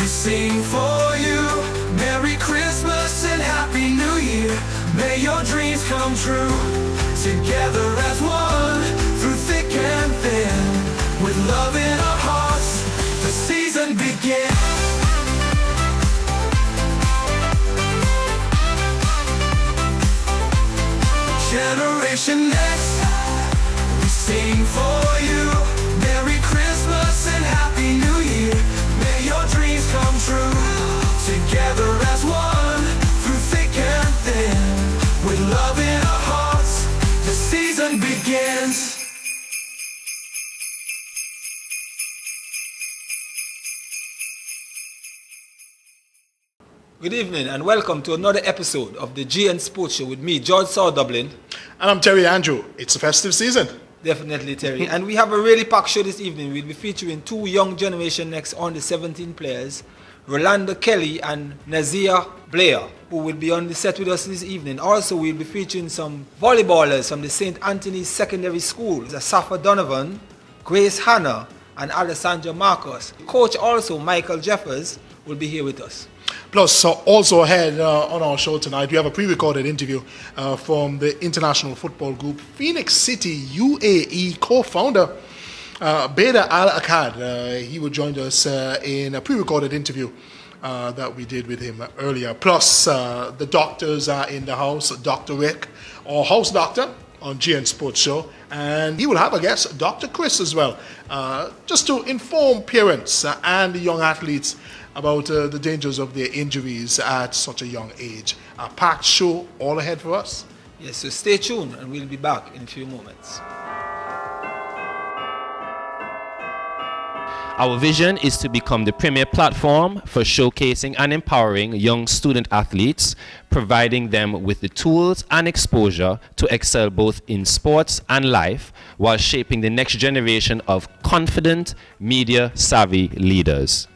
sing for you. Merry Christmas and Happy New Year. May your dreams come true. Together as one, through thick and thin. With love in our hearts, the season begins. Generation Next, we sing for you. Merry Christmas and Happy New Year. May your dreams come true. Together as one, through thick and thin. With love in our hearts, the season begins. Good evening and welcome to another episode of the GN Sports Show with me, George Saw Dublin. And I'm Terry Andrew. It's a festive season. Definitely, Terry. And we have a really packed show this evening. We'll be featuring two young Generation Next on the 17 players, Rolando Kelly and Nazir Blair, who will be on the set with us this evening. Also, we'll be featuring some volleyballers from the St. Anthony's Secondary School, Asafa Donovan, Grace Hanna, and Alessandra Morcos. Coach also, Michael Jeffers, will be here with us. Plus, also ahead on our show tonight, we have a pre-recorded interview from the international football group Phoenix City UAE co-founder Bader Al-Akkad. He will join us in a pre-recorded interview that we did with him earlier. Plus, the doctors are in the house, Dr. Rick, our house doctor on GN Sports Show, and he will have a guest, Dr. Chris, as well, just to inform parents and the young athletes about the dangers of their injuries at such a young age. A packed show all ahead for us. Yes, so stay tuned and we'll be back in a few moments. Our vision is to become the premier platform for showcasing and empowering young student athletes, providing them with the tools and exposure to excel both in sports and life, while shaping the next generation of confident, media-savvy leaders.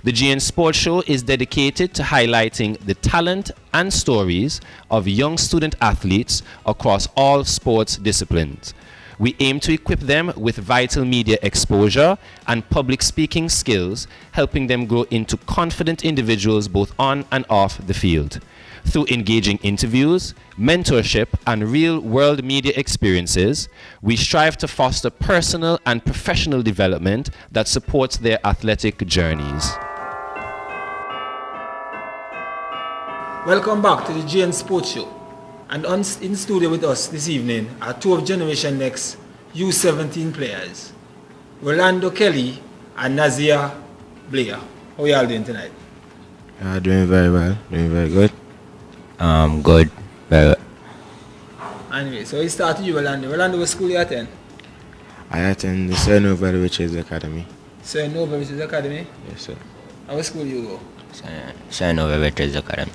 The GN Sports Show is dedicated to highlighting the talent and stories of young student athletes across all sports disciplines. We aim to equip them with vital media exposure and public speaking skills, helping them grow into confident individuals both on and off the field. Through engaging interviews, mentorship, and real-world media experiences, we strive to foster personal and professional development that supports their athletic journeys. Welcome back to the GN Sports Show. And in studio with us this evening are two of Generation Next U17 players, Rolando Kelly and Nazir Blair. How are y'all doing tonight? Doing very well, doing very good. Good, very well. Anyway, so we started you, Rolando. Rolando, what school you attend? I attend the S.A.S. Witches Academy. S.A.S. Witches Academy? Yes, sir. And what school you go? S.A.S. Witches Academy.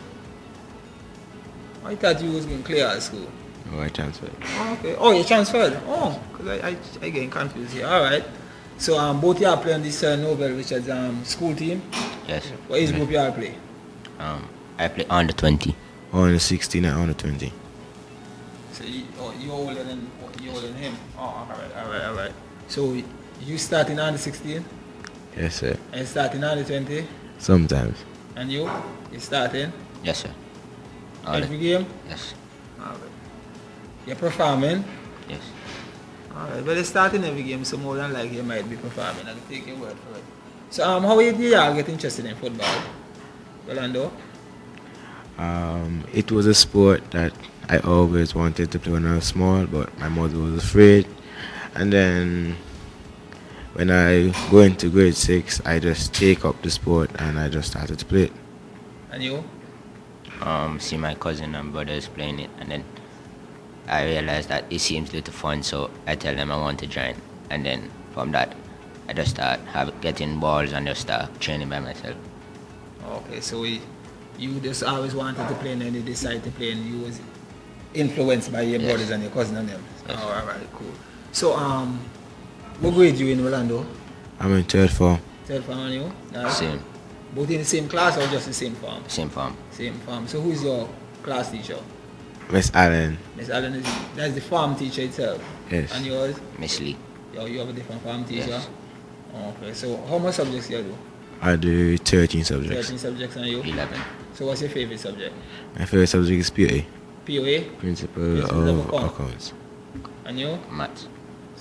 I thought you was going to clear out school. Oh, I transferred. Oh, okay. Oh, you transferred? Oh, because I getting confused here. All right. So both you are playing this Nobel Richards school team? Yes. What age group you all play? I play under 20. Under 16 and under 20. So you're older than him? Oh, all right. So you starting under 16? Yes, sir. And starting under 20? Sometimes. And you starting? Yes, sir. Every game? Yes. All right. You're performing? Yes. All right. But it's starting every game, so more than likely you might be performing. I'll take your word for it. So how did you all get interested in football, Rolando? It was a sport that I always wanted to play when I was small, but my mother was afraid. And then when I go into grade 6, I just take up the sport and I just started to play it. And you? See my cousin and brothers playing it, and then I realized that it seems little fun, so I tell them I want to join. And then from that, I just start getting balls and just start training by myself. Okay, so you just always wanted to play and then you decided to play and you was influenced by your brothers and your cousin and them. Yes. Oh, all right, cool. So what grade you in, Rolando? I'm in third form. Third form and you? Same. Both in the same class or just the same form? Same form. Same form. So who's your class teacher? Miss Allen. Miss Allen that's the farm teacher itself? Yes. And yours? Miss Lee. You have a different farm teacher? Yes. Okay, so how much subjects you do? I do 13 subjects. 13 subjects and you? 11. So what's your favorite subject? My favorite subject is PA, POA? Principle Principle of of Account. Accounts. And you? Maths.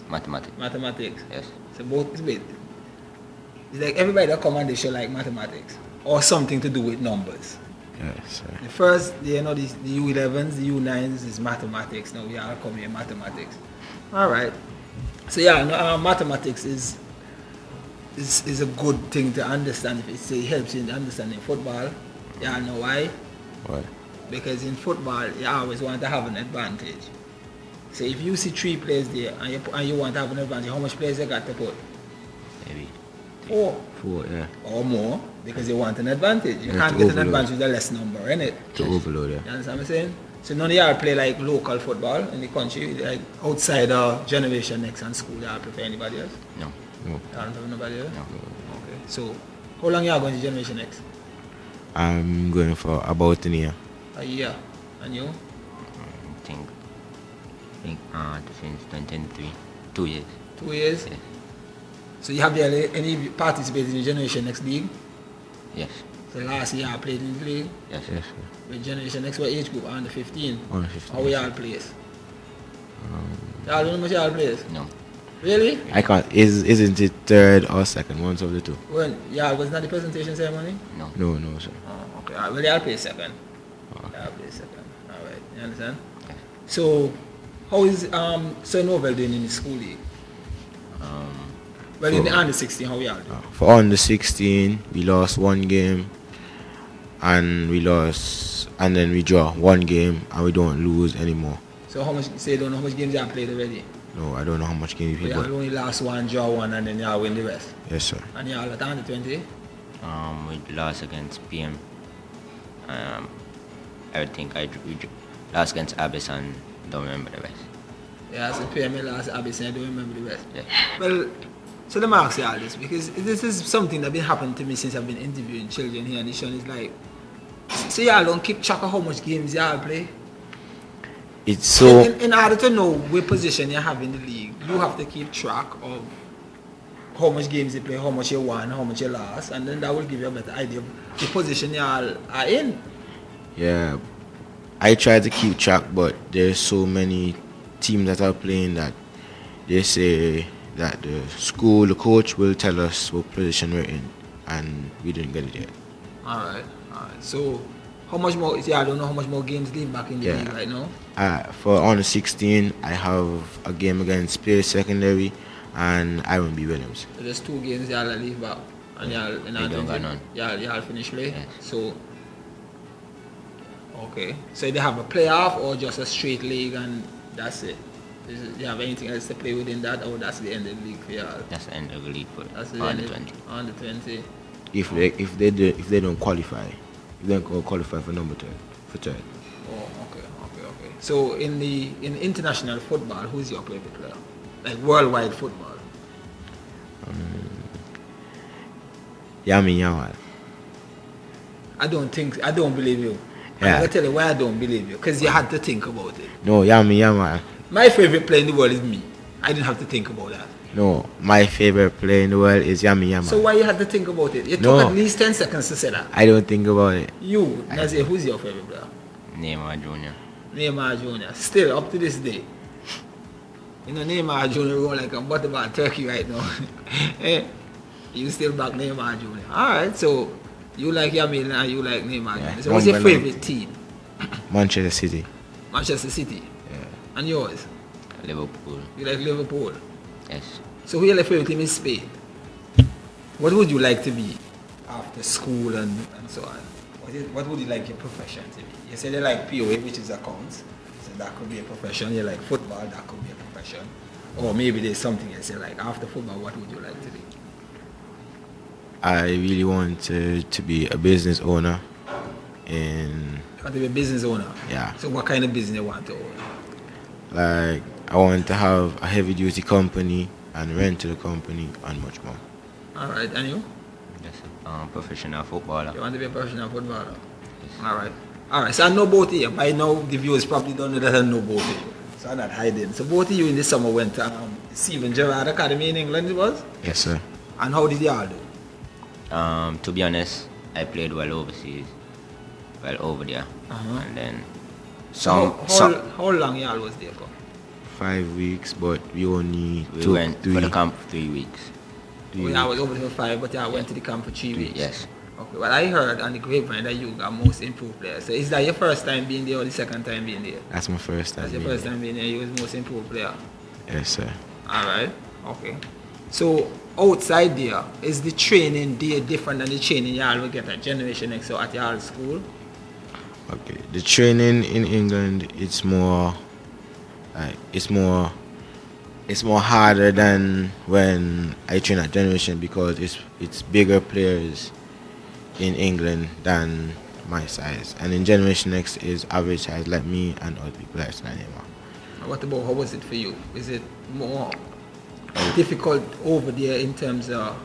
Mathematics. Mathematics. Yes. So both, it's like everybody that come on the show like mathematics or something to do with numbers. Yes, sir. The first, the U11s, the U9s is mathematics. Now we all come here mathematics. All right. So yeah, mathematics is a good thing to understand. It helps you in understanding football. Yeah, I know why. Why? Because in football, you always want to have an advantage. So if you see 3 players there and you want to have an advantage, how much players you got to put? Maybe. 4 4, yeah. or more, because you want an advantage. You Yeah, can't to get an overload. advantage with a less number, innit? To overload, yeah. You understand what I'm saying? So none of y'all play like local football in the country, like outside Generation Next and school, y'all prefer anybody else? No. No. Y'all don't have nobody else? No. Okay. So how long y'all going to Generation Next? I'm going for about a year. A year. And you? I think since 2023. 2 years. 2 years? Yes. So you have any participated in the Generation Next league? Yes. So last year I played in the league Yes. Yes, sir. with Generation Next, what age group? Under 15. Under 15. How y'all place? Y'all don't know much y'all place? No. Really? I can't. Isn't it third or second? One of the two. Well, y'all was not the presentation ceremony? No. No, no, sir. Oh, okay. All right. Well, y'all play second. Y'all play second. All right. You understand? So, how is Novel doing in the school league? Well, in the under 16, how y'all do? For under 16, we lost 1 game, and then we draw 1 game, and we don't lose anymore. So how much? Say you don't know how much games y'all played already? No, I don't know how much game we But played. y'all only lost 1, draw 1, and then y'all win the rest. Yes, sir. And y'all at under 20. We lost against PM. I think we lost against Abyss and don't remember the rest. Yeah, so PML last Abyss, I don't remember the rest. Yeah. Well, so let me ask you all this, because this is something that's been happening to me since I've been interviewing children here on the show. And it's like, so y'all don't keep track of how much games y'all play? It's so In order to know what position you have in the league, you have to keep track of how much games you play, how much you won, how much you lost, and then that will give you a better idea of the position y'all are in. yeah. I try to keep track, but there's so many teams that are playing that they say that the coach will tell us what position we're in, and we didn't get it yet. Alright. So, how much more, I don't know how much more games leave back in the Yeah. league right now? For under 16, I have a game against Space Secondary and Iron B. Williams. So there's 2 games y'all leave back, and y'all They don't got none. Y'all finish play. Yes. So, okay. So they have a playoff or just a straight league and that's it? Do you have anything else to play within that, or that's the end of the league for y'all? That's the end of the league for That's the under end 20. Under 20. If they don't qualify, if they don't qualify for number 10, for third. Oh, okay. So in international football, who's your favorite player? Like worldwide football? Yami Yamal. I don't believe you. Yeah. I'm gonna tell you why I don't believe you. Because you had to think about it. No, Yami Yamal. My favorite player in the world is me. I didn't have to think about that. No, my favorite player in the world is Yami Yamal. So why you had to think about it? You took No. at least 10 seconds to say that. I don't think about it. You, Nazir, who's your favorite player? Neymar Jr. Neymar Jr. Still, up to this day. You know, Neymar Jr. roll like a butterball turkey right now. Eh? You still back Neymar Jr. Alright, so you like Yamil and you like Neymar Yeah. Jr. So what's your Number favorite team? Manchester City. Manchester City. Yeah. And yours? Liverpool. You like Liverpool. Yes. So who your favorite team in Spain? What would you like to be after school and so on? What would you like your profession to be? You said you like POA, which is accounts. So that could be a profession. You like football, that could be a profession. Or maybe there's something else you like. After football, what would you like to be? I really want to be a business owner. And You want to be a business owner? yeah, So what kind of business you want to own? like I want to have a heavy duty company and rent to the company and much more. Alright, and you? Yes. Professional footballer. You want to be a professional footballer? Alright. Alright, so I know both of you. By now, the viewers probably don't know that I know both of you. So I'm not hiding. So both of you in the summer went to Steven Gerrard Academy in England, it was? Yes, sir. And how did y'all do? To be honest, I played well overseas, well over there, and then How long y'all was there for? 5 weeks, but we only we took went three. for the camp for 3 weeks. I was over there for 5, but I went to the camp for 3 weeks. Yes. Okay, well, I heard on the grapevine that you got most improved player. So is that your first time being there or the second time being there? That's my first time. That's your being first time being there. You was most improved player. there. Yes, sir. All right. Okay. So outside there, is the training there different than the training y'all will get at Generation X or at y'all school? Okay. The training in England, it's more harder than when I train at Generation because it's bigger players in England than my size, and in Generation X is average size like me and other people like Snanima. What about, how was it for you? Is it more difficult over there in terms of,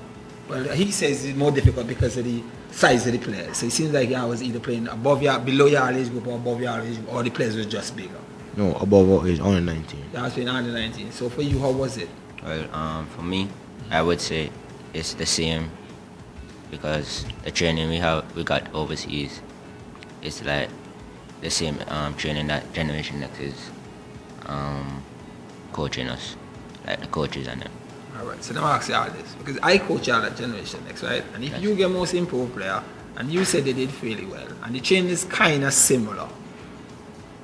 well, he says it's more difficult because of the size of the players. So it seems like y'all was either playing above your, below your age group or above your age group, or the players were just bigger. No, above our age, under 19. Y'all was playing under 19. So for you, how was it? Well, for me, I would say it's the same because the training we got overseas is like the same training that Generation X is coaching us, like the coaches and them. Alright, so now I ask you all this, because I coach y'all at Generation X, right? And if you get most improved player, and you said they did fairly well, and the training is kind of similar,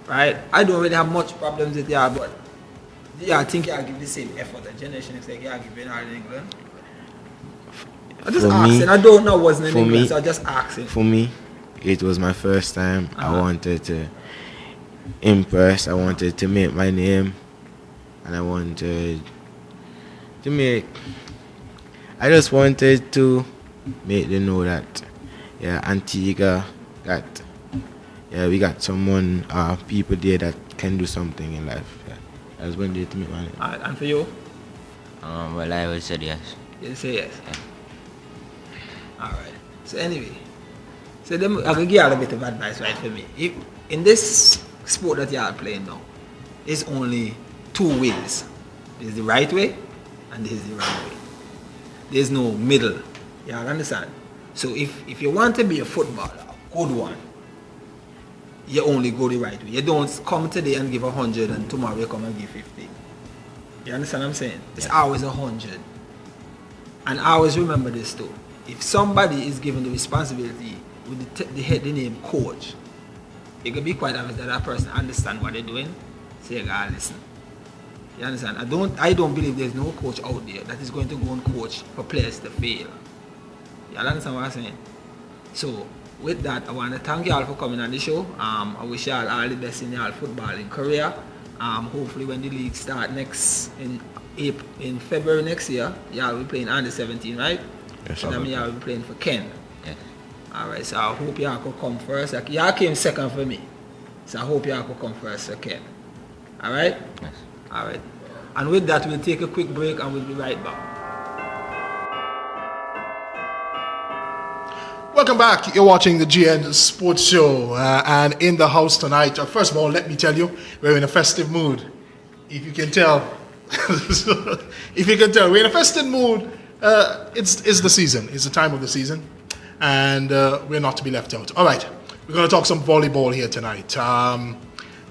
right? I don't really have much problems with y'all, but I think y'all give the same effort that Generation X like y'all giving all in England. I'm just asking, I don't know what's in England, so I'm just asking. For me, it was my first time. I wanted to impress, I wanted to make my name, and I wanted to make, I just wanted to make them know that, yeah, Antigua got, yeah, we got someone, people there that can do something in life. Yeah. I just wanted to make my name. Alright, and for you? Well, I would say yes. You say yes? Yeah. Alright, so anyway, so them, I can give y'all a bit of advice, right, for me. If, in this sport that y'all playing now, it's only two ways. There's the right way, and there's the wrong way. There's no middle. Y'all understand? So if you want to be a footballer, a good one, you only go the right way. You don't come today and give 100 and tomorrow you come and give 50. You understand what I'm saying? It's always 100. And I always remember this too. If somebody is given the responsibility with the name coach, it can be quite obvious that that person understands what they're doing. So you gotta listen. You understand? I don't believe there's no coach out there that is going to go and coach for players to fail. You understand what I'm saying? So with that, I want to thank you all for coming on the show. I wish you all the best in your footballing career. Hopefully when the league start in February next year, y'all will be playing under 17, right? Yes, so that means y'all will be playing for Ken. Yes. Alright, so I hope y'all could come first. Like, y'all came second for me. So I hope y'all could come first for Ken. Alright? Yes. Alright. And with that, we'll take a quick break and we'll be right back. Welcome back. You're watching the GN Sports Show, and in the house tonight. First of all, let me tell you, we're in a festive mood. If you can tell, we're in a festive mood. It's the season. It's the time of the season, and we're not to be left out. All right, we're going to talk some volleyball here tonight.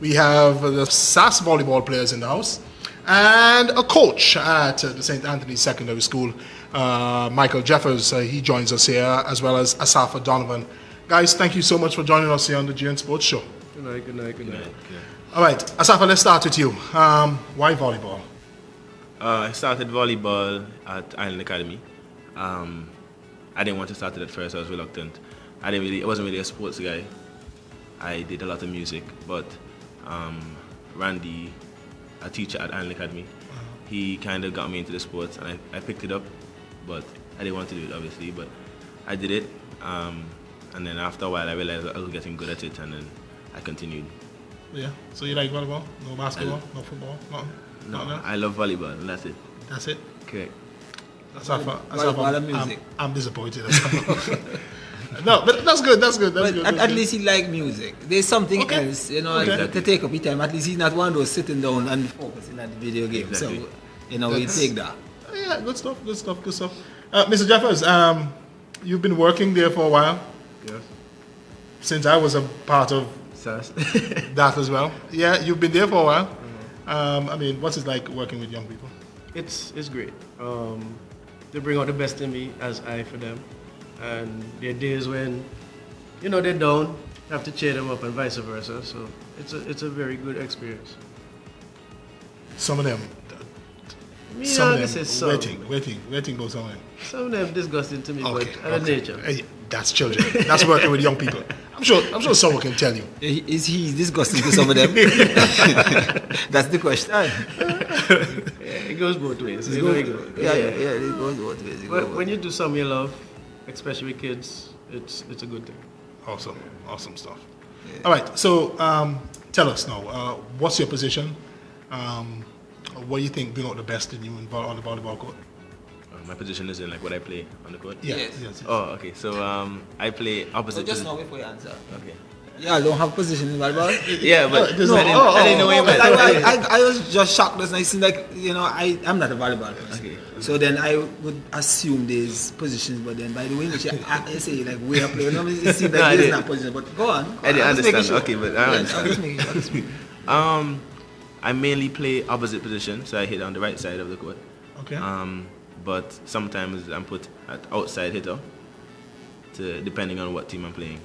We have the S.A.S volleyball players in the house, and a coach at the St. Anthony's Secondary School. Michael Jeffers, he joins us here, as well as Asafa Donovan. Guys, thank you so much for joining us here on the GN Sports Show. Good night, good night, good night. All right, Asafa, let's start with you. Why volleyball? I started volleyball at Island Academy. I didn't want to start it at first, I was reluctant. I wasn't really a sports guy. I did a lot of music, but Randy, a teacher at Island Academy, he kind of got me into the sports, and I picked it up. But I didn't want to do it, obviously, but I did it. And then after a while, I realized I was getting good at it, and then I continued. Yeah, so you like volleyball? No basketball? No football? No, I love volleyball, and that's it. That's it? Correct. Volleyball and music. I'm disappointed. No, but that's good, that's good. At least he like music. There's something else, to take up his time. At least he's not one of those sitting down and focusing on the video game. Exactly. So, we take that. Yeah, good stuff. Mr. Jeffers, You've been working there for a while. Yes. Since I was a part of S.A.S. that as well. Yeah, you've been there for a while. I mean, what's it like working with young people? It's great. They bring out the best in me as I for them. And there are days when, they're down, you have to cheer them up and vice versa. So it's a very good experience. Some of them, Me some not of gonna them, say some. waiting goes on. Some of them disgusting to me, but out of nature. Hey, that's children. That's working with young people. I'm sure someone can tell you. Is he disgusting to some of them? That's the question. Yeah, it goes both ways. Yeah, it goes both ways. When you do something you love, especially with kids, it's a good thing. Awesome stuff. Yeah. All right, so tell us now, what's your position? What do you think bring out the best in you on the volleyball court? My position is in like what I play on the court. Yes. Oh, okay. So I play opposite. Just now before you answer. Okay. Yeah, I don't have position in volleyball. Yeah, but No, I didn't know where you meant. I was just shocked. That's nice. Like, I'm not a volleyball person. Okay. So then I would assume there's positions, but then by the way, which I say like way up there, it seems like there's not position. But go on. I didn't understand. Sure. Okay, but I Yes, understand. I'll just make it. I mainly play opposite position, so I hit on the right side of the court. Okay. But sometimes I'm put at outside hitter, depending on what team I'm playing.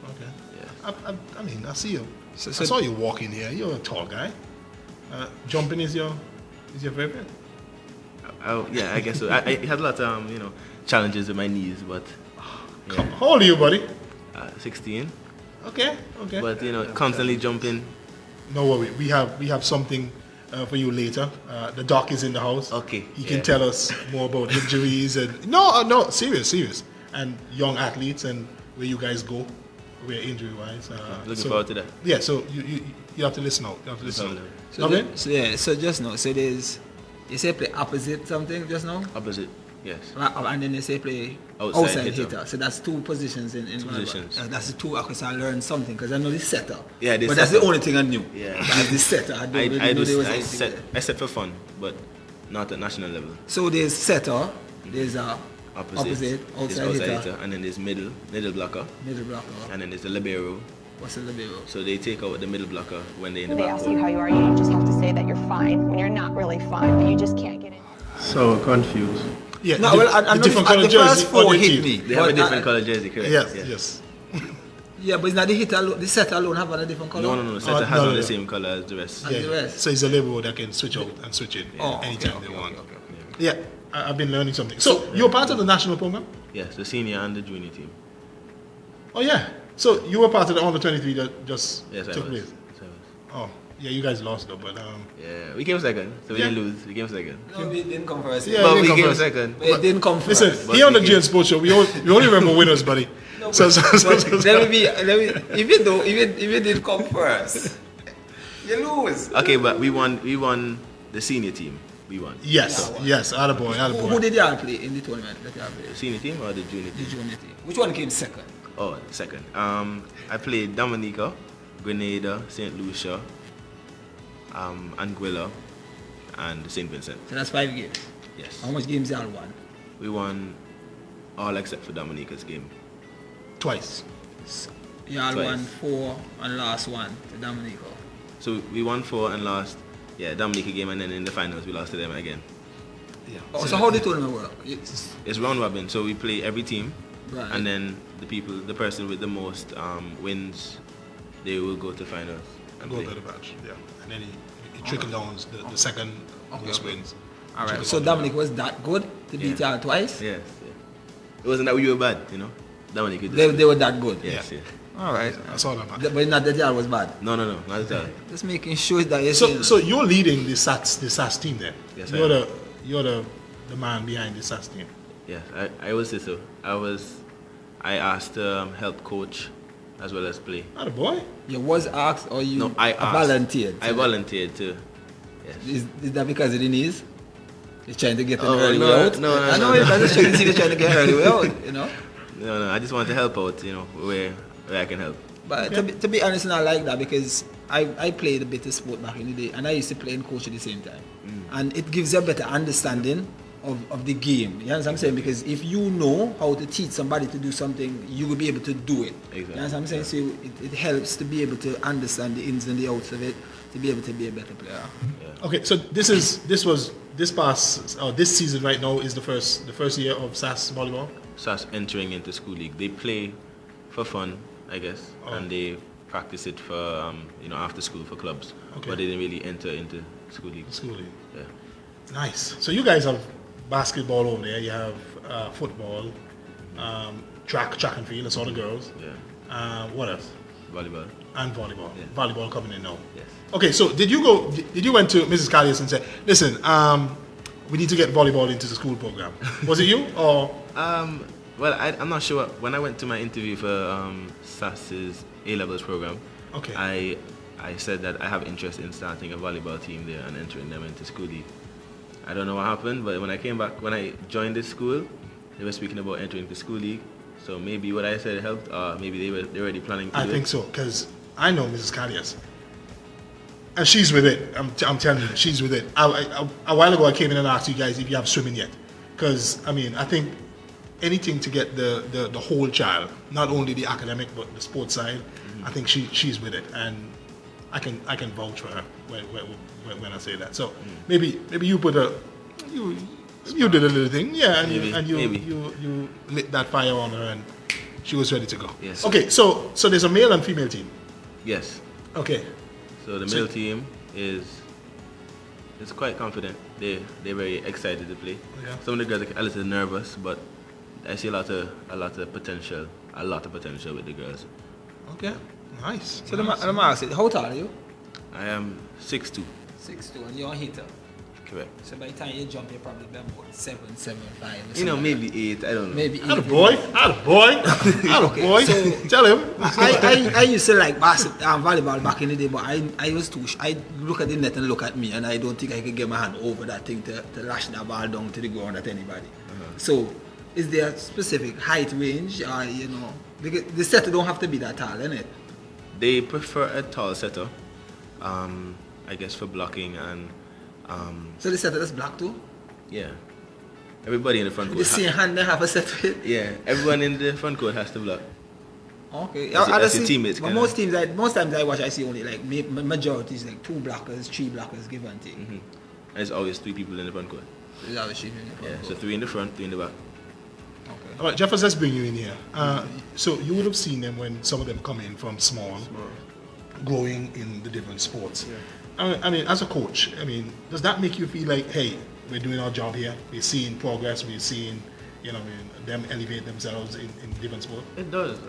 Okay. Yeah. I mean, I see you. So- I saw you walking here. You're a tall guy. Jumping is your favorite? Yeah, I guess so. I had a lot of challenges with my knees, but How old are you, buddy? 16. Okay. But constantly jumping. No worry. We have something for you later. The doc is in the house. Okay, He can yeah. tell us more about injuries and no, serious. And young athletes and where you guys go, where injury wise. Looking forward to that. Yeah. So you have to listen out. You have to listen out. So just now, so there's, you say play opposite something just now? Opposite, yes. And then they say play Outside outside hitter. hitter. So that's two positions in Two volleyball. positions. That's the two. Because I learned something because I know the setter. Yeah, the but that's the setter. only thing I knew. Yeah. Is the setter. I don't really know there was anything there. I set for fun, but not at national level. So there's setter, there's Opposite, outside hitter, and then there's middle blocker, middle blocker. and then there's the libero. What's the libero? So they take out the middle blocker when they're in the When they back ask you court. how you are, you just have to say that you're fine when you're not really fine, but you just can't get in. So confused. Yeah. No, well, I know different the color first jersey four on your hit team. me. They have a But different color jersey, correct? Yes. Yeah, but it's not the hitter alone. The setter alone have a different color. No. The setter has no, on no. the same color as the rest. And the rest. So it's a libero that can switch out and switch in anytime they want. Okay. Yeah, I've been learning something. So you're part of the national program? Yes, the senior and the junior team. Oh yeah. So you were part of the under 23 that just Yes, I took was. place. Oh yeah, you guys lost though, but Yeah, we came second, so we Yeah. didn't lose. We came second. No, it didn't come first. Yeah, But you we come came first. second. It didn't come first. listen, But here on the we GN Sports Show, we only remember winners, buddy. No, So- but let me even if it didn't come first, you lose. Okay, but we won the senior team. We won. yes, attaboy. Who did y'all play in the tournament that y'all The played? senior team or the junior The team? junior team. Which one came second? Oh, second. I played Dominica, Grenada, St. Lucia, Anguilla, and St. Vincent. So that's 5 games. Yes. How much games y'all won? We won all except for Dominica's game. Twice. Y'all Twice. won 4 and lost 1 to Dominico. So we won 4 and lost, Dominica game, and then in the finals we lost to them again. Yeah. Oh, so how did the tournament work? It's, It's round robin, so we play every team, right. and then the person with the most wins, they will go to finals and Go play. to the match. Yeah, and then he trickle downs the second most wins. all right. Trickle So down. Dominic was that good to beat Yeah. y'all twice? Yes, yeah. It wasn't that we were bad, Dominica just They were that good. yes, yeah. All right. That's all that matters. But not that y'all was bad. No, not at all. Just making sure that you're saying. So you're leading the S.A.S team then. Yes, you're I am. you're the man behind the S.A.S team. Yes, I would say so. I asked to help coach as well as play. Attaboy. you was asked or you No, I asked. volunteered? I volunteered too. Yes. Is that because of the knees? You're trying to get an Oh, early no, way out? no, I know no. it. I just trying to see you trying to get early way out, No, I just want to help out, where I can help. But to be honest, I like that because I played a bit of sport back in the day and I used to play and coach at the same time. And it gives you a better understanding of the game. You understand what I'm saying? Because if you know how to teach somebody to do something, you will be able to do it. Exactly. You understand what I'm saying? So it helps to be able to understand the ins and the outs of it, to be able to be a better player. Yeah. Okay, so this season right now is the first year of S.A.S volleyball. S.A.S entering into school league. They play for fun, I guess, and they practice it for after school for clubs. Okay. But they didn't really enter into school league. School league. Yeah. Nice. So you guys have basketball over there. You have football, track and field. That's all the girls. Yeah. What else? Volleyball. And volleyball. Yeah. Volleyball coming in now. Yes. Okay, so did you went to Mrs. Callius and say, listen, we need to get volleyball into the school program? Was it you or? Well, I'm not sure. When I went to my interview for S.A.S.'s A-levels program, Okay. I said that I have interest in starting a volleyball team there and entering them into school league. I don't know what happened, but when I joined this school, they were speaking about entering the school league. So maybe what I said helped, or maybe they're already planning to do it. I think so, because I know Mrs. Callius. And she's with it. I'm telling you, she's with it. A while ago, I came in and asked you guys if you have swimming yet. Because, I think anything to get the whole child, not only the academic, but the sports side, I think she's with it. And I can vouch for her when I say that. So maybe you put you did a little thing, yeah, and you lit that fire on her, and she was ready to go. Yes. Okay, so there's a male and female team. Yes. Okay. So the male team is quite confident. They're very excited to play. Yeah. Some of the girls are a little nervous, but I see a lot of potential with the girls. Okay. Nice. So let me ask you, how tall are you? I am 6'2". 6'2", and you're a hitter. Correct. So by the time you jump, you're probably about 7'5". Maybe 8. I don't know. Maybe 8. Attaboy. So tell him. I used to like volleyball back in the day, but I was too. I look at the net and look at me, and I don't think I could get my hand over that thing to lash that ball down to the ground at anybody. So, is there a specific height range, or because the setter don't have to be that tall, innit? They prefer a tall setter, I guess, for blocking and. So the setter is black too? Yeah. Everybody in the front court. The same hand they have a set with? Yeah. Everyone in the front court has to block. Okay. That's your teammates. But most times I watch, I see only like majority is like 2 blockers, 3 blockers, give and take. And there's always 3 people in the front court. There's always 3 people in the front So 3 in the front, 3 in the back. Okay. All right, Jeffers, let's bring you in here. So you would have seen them when some of them come in from small. Growing in the different sports. Yeah. I mean, as a coach, does that make you feel like, hey, we're doing our job here, we're seeing progress, we're seeing, them elevate themselves in different sports? It does.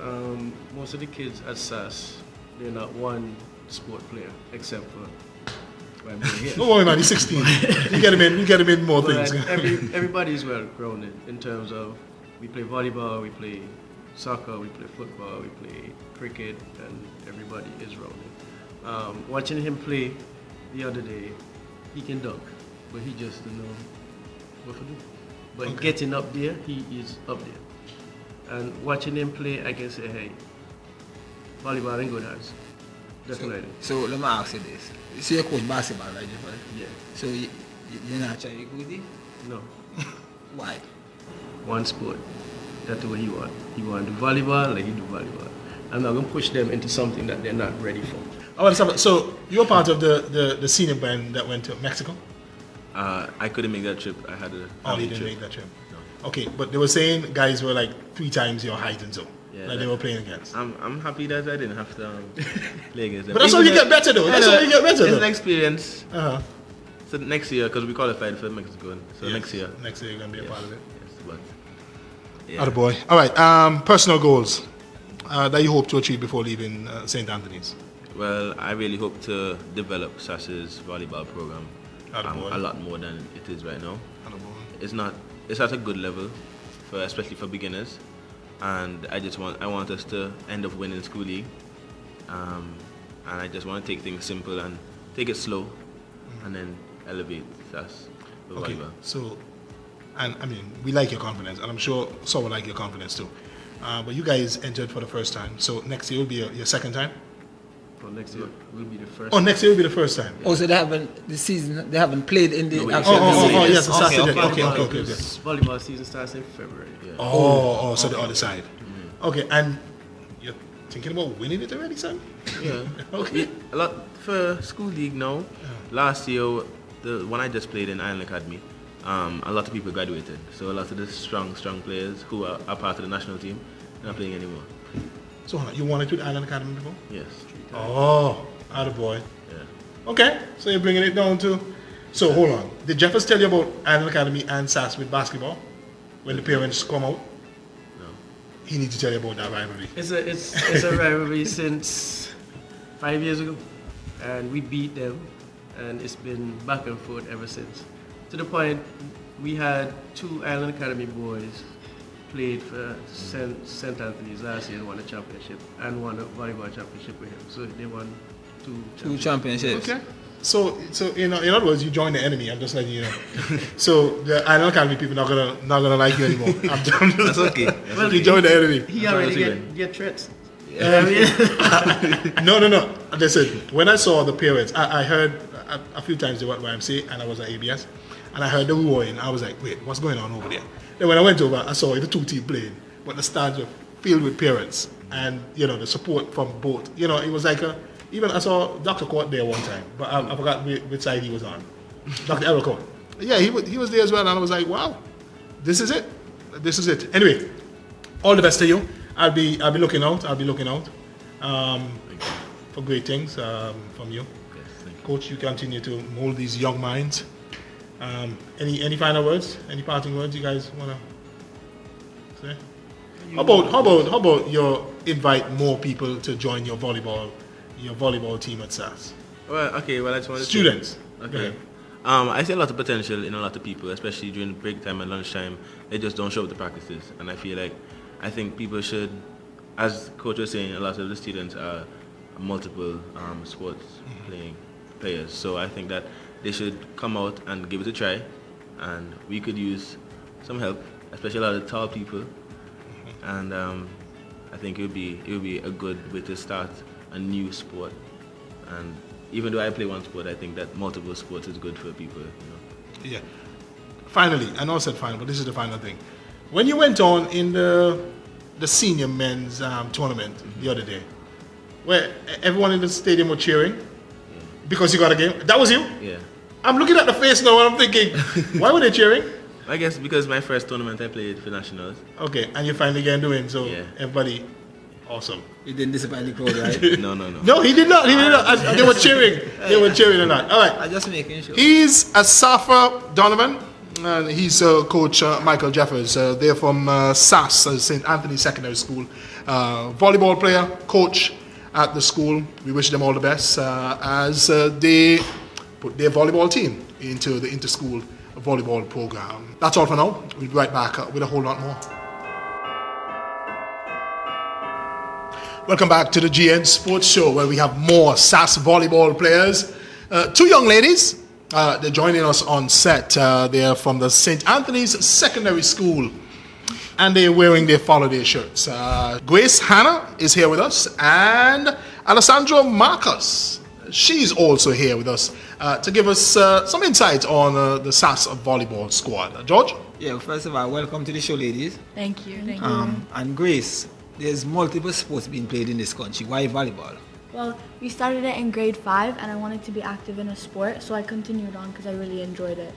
Most of the kids at S.A.S, they're not one sport player, except for I'm here. Don't worry, man, he's 16. You get him in more But things. everybody is well grounded in terms of we play volleyball, we play soccer, we play football, we play cricket, and everybody is rounded. Watching him play the other day, he can dunk, but he just don't know what to do. But getting up there, he is up there. And watching him play, I can say, hey, volleyball in good hands. Definitely. So let me ask you this. So you coach basketball, right, Jeffrey? Yeah. So you're not trying to good? No. Why? One sport. That's what he want. He want to do volleyball, like he do volleyball. I'm not going to push them into something that they're not ready for. So you're part of the senior band that went to Mexico? I couldn't make that trip. I had a Oh, you didn't make that trip. No. Okay, but they were saying guys were like 3 times your height and so. Yeah, like they were playing against. I'm happy that I didn't have to play against them. But that's how you get better though. That's how you get better It's though. an experience. Uh-huh. So next year, because we qualified for Mexico, so Yes. next year. Next year you're going to be a part of it. Yes, but yeah. Attaboy. All right, personal goals that you hope to achieve before leaving St. Anthony's. Well, I really hope to develop S.A.S.'s volleyball program Attaboy. a lot more than it is right now. Attaboy. It's at a good level, especially for beginners, and I want us to end up winning school league, and I just want to take things simple and take it slow, and then elevate S.A.S. for Okay, volleyball. so, and I mean, we like your confidence, and I'm sure so will like your confidence too. But you guys entered for the first time, so next year will be your second time? Well, next year will be the first. Oh, next year will be the first time. Oh, so they haven't played in the actual Oh, season. yes, the Saturday. Okay. Volleyball season starts in February. Yeah. So the other side. Okay, and you're thinking about winning it already, son? Yeah. Okay. A lot for school league now. Last year, the one I just played in Ireland Academy, a lot of people graduated. So a lot of the strong players who are part of the national team are not playing anymore. So you wanted to Ireland Academy before? Yes. Oh, attaboy. Yeah. Okay, so you're bringing it down to... So hold on. Did Jeffers tell you about Ireland Academy and S.A.S with basketball? When the parents come out? No. He needs to tell you about that rivalry. It's a rivalry since 5 years ago, and we beat them, and it's been back and forth ever since. To the point, we had 2 Ireland Academy boys played for St. Anthony's last year and won a championship, and won a volleyball championship with him. So they won 2 championships. Okay. So in other words, you joined the enemy. I'm just letting you know. So the Ireland Academy people not gonna like you anymore. That's okay. Well, you joined the enemy. He already get threats. No. Listen, when I saw the parents, I heard a few times they were at YMCA and I was at ABS, and I heard the roaring. I was like, wait, what's going on over there? Then when I went over, I saw the 2 teams playing, but the stands were filled with parents, and the support from both. It was like even I saw Dr. Court there one time, but I forgot which side he was on. Dr. Elricott. Yeah, he was there as well, and I was like, wow, this is it. Anyway, all the best to you. I'll be looking out. For great things from you. Coach, you continue to mold these young minds. Any final words? Any parting words you guys wanna say? How about you invite more people to join your volleyball team at S.A.S? Well, I just want to Students. Okay. I see a lot of potential in a lot of people, especially during break time and lunchtime. They just don't show up to practices, and I think people should, as coach was saying, a lot of the students are multiple sports playing players. So I think that they should come out and give it a try, and we could use some help, especially a lot of tall people. And I think it would be a good way to start a new sport. And even though I play one sport, I think that multiple sports is good for people. Yeah. Finally, I know I said final, but this is the final thing. When you went on in the senior men's tournament the other day, where everyone in the stadium were cheering because you got a game, that was you? Yeah. I'm looking at the face now and I'm thinking, why were they cheering? I guess because my first tournament I played for nationals. Okay, and you finally get doing, so Yeah. everybody, awesome. You didn't disappoint the crowd, right? No. No, he did not. They were cheering. They were cheering a lot. All right. I'm just making sure. He's Asafa Donovan, and he's Coach Michael Jeffers. They're from S.A.S, St. Anthony's Secondary School. Volleyball player, coach at the school. We wish them all the best as they put their volleyball team into the inter-school volleyball program. That's all for now. We'll be right back with a whole lot more. Welcome back to the GN Sports Show, where we have more S.A.S volleyball players. 2 young ladies, they're joining us on set. They're from the St. Anthony's Secondary School, and they're wearing their Follow shirts. Grace Hanna is here with us, and Alessandra Morcos, she's also here with us to give us some insight on the S.A.S volleyball squad. George? Yeah, first of all, welcome to the show, ladies. Thank you. And Grace, there's multiple sports being played in this country. Why volleyball? Well, we started it in grade 5 and I wanted to be active in a sport, so I continued on because I really enjoyed it.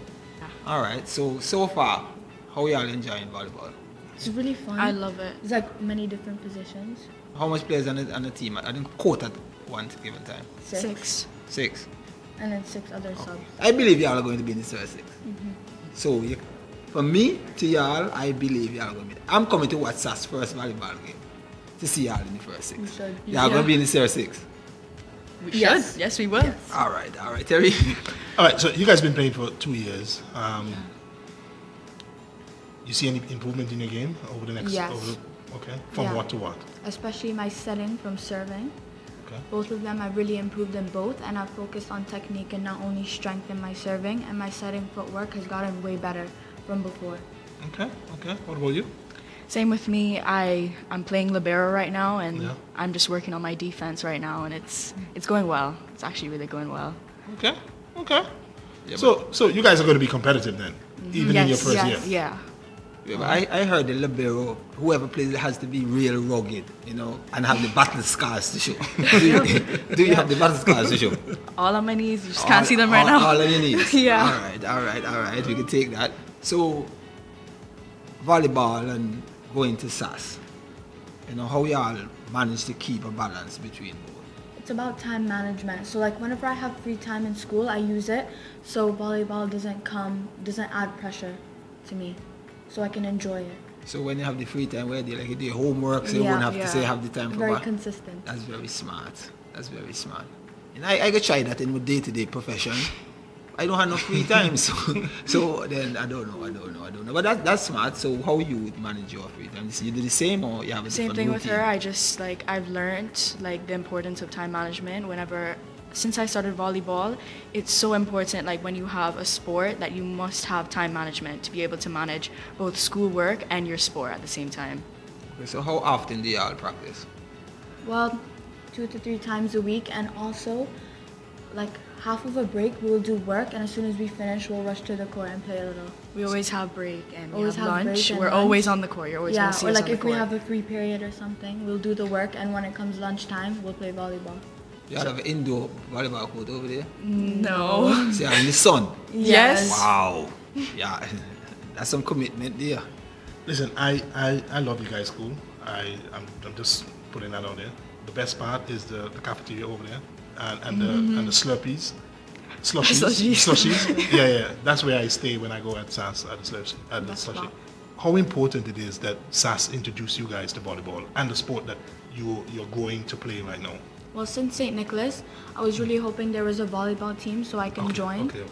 All right, so far, how y'all enjoying volleyball? It's really fun. I love it. There's like many different positions. How much players on the team? I didn't quote at one given time. 6. 6. And then 6 other subs. I believe y'all are going to be in the first 6. So for me, to y'all, I believe y'all are going to be. I'm coming to watch S.A.S first volleyball game to see y'all in the first 6. We should. Y'all going to be in the first 6. We should. Yes, we will. Yes. All right, Terry. All right, so you guys been playing for 2 years. You see any improvement in your game over the next? Yes. Okay. From what to what? Especially my setting from serving. Okay. Both of them, I've really improved in both, and I've focused on technique and not only strength in my serving, and my setting footwork has gotten way better from before. Okay. What about you? Same with me. I'm playing libero right now, and Yeah. I'm just working on my defense right now, and it's going well. It's actually really going well. Okay. So you guys are going to be competitive then, even in your first year. Yeah. Yeah, but I heard the libero, whoever plays it has to be real rugged, you know, and have the battle scars to show. Do you have the battle scars to show? All on my knees. You just can't see them right now. All on your knees. Yeah. All right. We can take that. So, volleyball and going to S.A.S. You know, how y'all manage to keep a balance between both? It's about time management. So like whenever I have free time in school, I use it. So volleyball doesn't add pressure to me. So I can enjoy it. So when you have the free time, where do you do your homework, so you won't have to say have the time for very that? consistent. That's very smart. And I could try that in my day-to-day profession. I don't have no free time, so then I don't know. But that's smart. So how you would manage your free time? You do the same, or you have a Same different thing with routine? her. I just I've learned the importance of time management. Since I started volleyball, it's so important when you have a sport that you must have time management to be able to manage both schoolwork and your sport at the same time. Okay, so how often do y'all practice? Well, 2 to 3 times a week, and also half of a break we'll do work, and as soon as we finish we'll rush to the court and play a little. We always have break and Always we have have break lunch. and We're lunch. always on the court. You're always going to see us on the if we court. have a free period or something, we'll do the work, and when it comes lunchtime, we'll play volleyball. You have an indoor volleyball court over there? No. See, in the sun? Yes. Wow. Yeah, that's some commitment there. Listen, I love you guys' school. I'm just putting that out there. The best part is the cafeteria over there, and the Slurpees. Slushies. Yeah. That's where I stay when I go at S.A.S. at the slushie. How important it is that S.A.S. introduced you guys to volleyball and the sport that you're going to play right now. Well, since St. Nicholas, I was really hoping there was a volleyball team so I can join. Okay.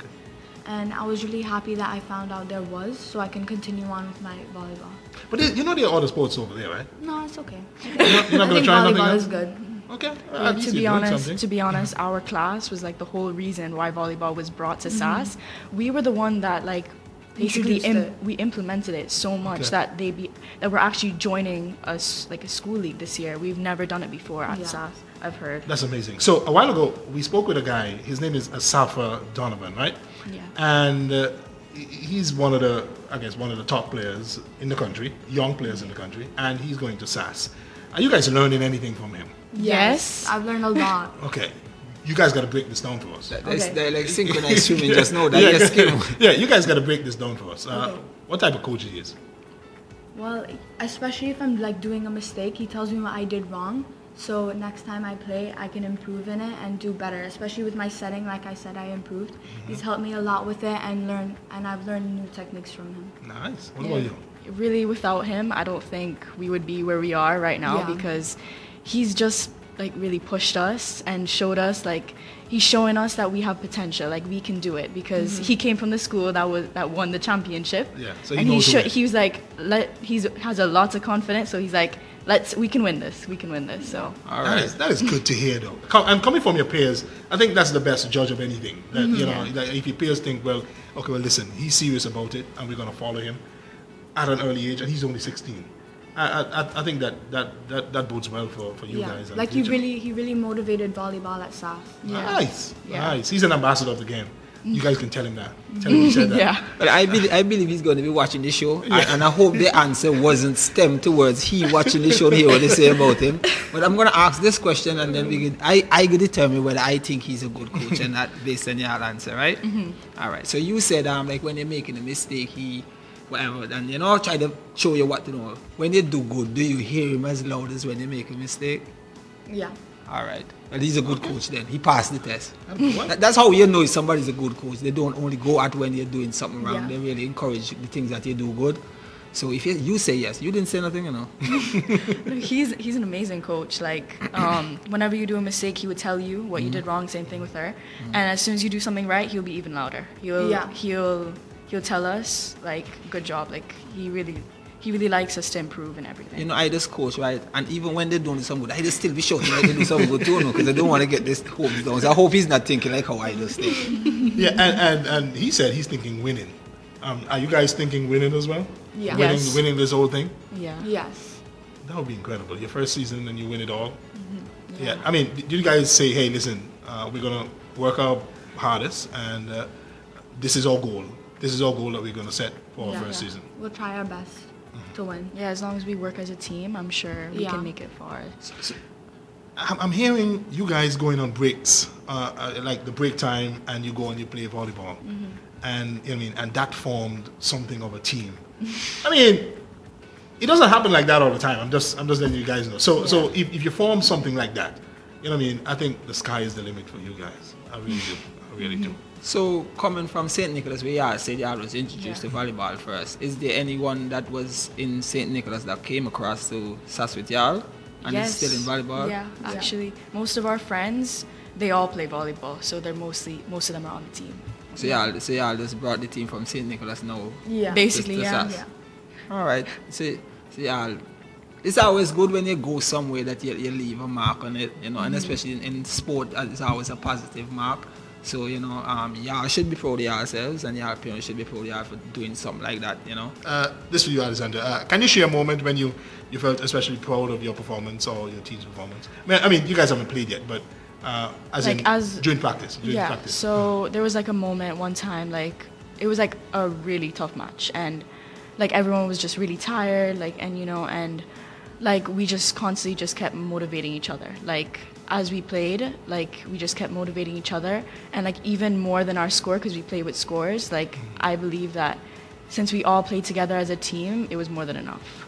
And I was really happy that I found out there was, so I can continue on with my volleyball. But there are other sports over there, right? No, it's okay. You're not going to try nothing volleyball else? is good. Okay. To be honest, our class was the whole reason why volleyball was brought to S.A.S. We were the one that basically we implemented it so much that that we're actually joining us a school league this year. We've never done it before at S.A.S. I've heard. That's amazing. So a while ago, we spoke with a guy. His name is Asafa Donovan, right? Yeah. And he's one of the top players in the country, young players in the country, and he's going to S.A.S. Are you guys learning anything from him? Yes, I've learned a lot. Okay. You guys got to break this down for us. They're like synchronized swimming just now. That's your skill. Yeah, you guys got to break this down for us. What type of coach he is? Well, especially if I'm doing a mistake, he tells me what I did wrong. So next time I play, I can improve in it and do better. Especially with my setting, like I said, I improved. He's helped me a lot with it, and I've learned new techniques from him. Nice. What about you? Really, without him, I don't think we would be where we are right now because he's just really pushed us and showed us he's showing us that we have potential, we can do it because he came from the school that won the championship. Yeah, so he has a lot of confidence. So he's we can win this. So all right, that is good to hear though. And coming from your peers, I think that's the best judge of anything. That if your peers think, listen, he's serious about it, and we're gonna follow him at an early age, and he's only 16. I think that bodes well for you guys. He really motivated volleyball at S.A.S. Nice. He's an ambassador of the game. You guys can tell him that. Tell him he said that. Yeah. But I believe he's going to be watching the show, and I hope the answer wasn't stemmed towards he watching the show and hear what they say about him. But I'm going to ask this question, and then I can determine whether I think he's a good coach, and not based on your answer, right? All right. So you said when they're making a mistake, whatever, and try to show you what to know. When they do good, do you hear him as loud as when they make a mistake? Yeah. All right. Well, he's a good coach then. He passed the test. That's how you know if somebody's a good coach. They don't only go at when you're doing something wrong. They really encourage the things that you do good. So if you say yes, you didn't say nothing, He's an amazing coach. Whenever you do a mistake, he would tell you what you did wrong. Same thing with her. And as soon as you do something right, he'll be even louder. He'll tell us good job. He really likes us to improve and everything. I just coach, right? And even when they don't do something good, I just still be shouting like they do something good too, because I don't want to get this hopes down. So I hope he's not thinking like how I just think. Yeah, and he said he's thinking winning. Are you guys thinking winning as well? Yeah. Yes. Winning this whole thing? Yeah. Yes. That would be incredible. Your first season and you win it all. Mm-hmm. Yeah. I mean, did you guys say, hey, listen, we're gonna work our hardest, and this is our goal. This is our goal that we're gonna set for our first season. We'll try our best to win. Yeah, as long as we work as a team, I'm sure we can make it far. So, I'm hearing you guys going on breaks, like the break time, and you go and you play volleyball, and you know what I mean, and that formed something of a team. I mean, it doesn't happen like that all the time. I'm just letting you guys know. So if you form something like that, you know what I mean, I think the sky is the limit for you guys. I really do. I really do. So coming from St. Nicholas, where y'all said y'all was introduced to volleyball first, is there anyone that was in St. Nicholas that came across to S.A.S with y'all and is still in volleyball? Yeah, actually, most of our friends, they all play volleyball, so most of them are on the team. So y'all just brought the team from St. Nicholas now. Yeah. Basically, to yeah. S.A.S. All right. So y'all, it's always good when you go somewhere that you leave a mark on it, you know, and especially in sport, it's always a positive mark. So, you know, y'all should be proud of yourselves, and your parents should be proud of y'all for doing something like that, you know. This for you, Alessandra. Can you share a moment when you felt especially proud of your performance or your team's performance? I mean, you guys haven't played yet, but during practice. So there was like a moment one time, like it was like a really tough match, and like everyone was just really tired, like, and you know, and like we just constantly just kept motivating each other, like as we played, like we just kept motivating each other, and like even more than our score, because we play with scores, like I believe that since we all played together as a team, it was more than enough.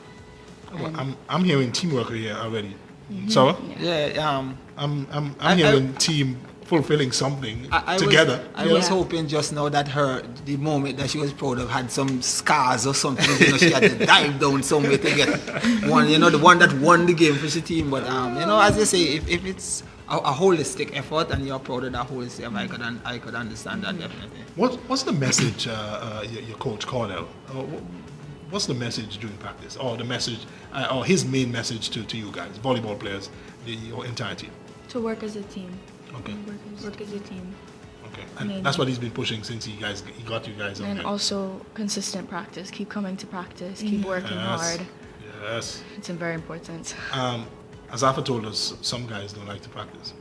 Well, I'm hearing teamwork here already. So I'm hearing team fulfilling something together. I was hoping just now that the moment that she was proud of had some scars or something. You know, she had to dive down somewhere to get one. You know, the one that won the game for the team. But you know, as you say, if it's a holistic effort and you're proud of that holistic effort, I could understand that definitely. What's the message, your coach Cornell? What's the message during practice, or the message, or his main message to you guys, volleyball players, your entire team? To work as a team. Okay. Work as a team. Okay, and that's what he's been pushing since he got you guys. And also consistent practice. Keep coming to practice. Keep working hard. Yes. It's very important. Asafa told us some guys don't like to practice.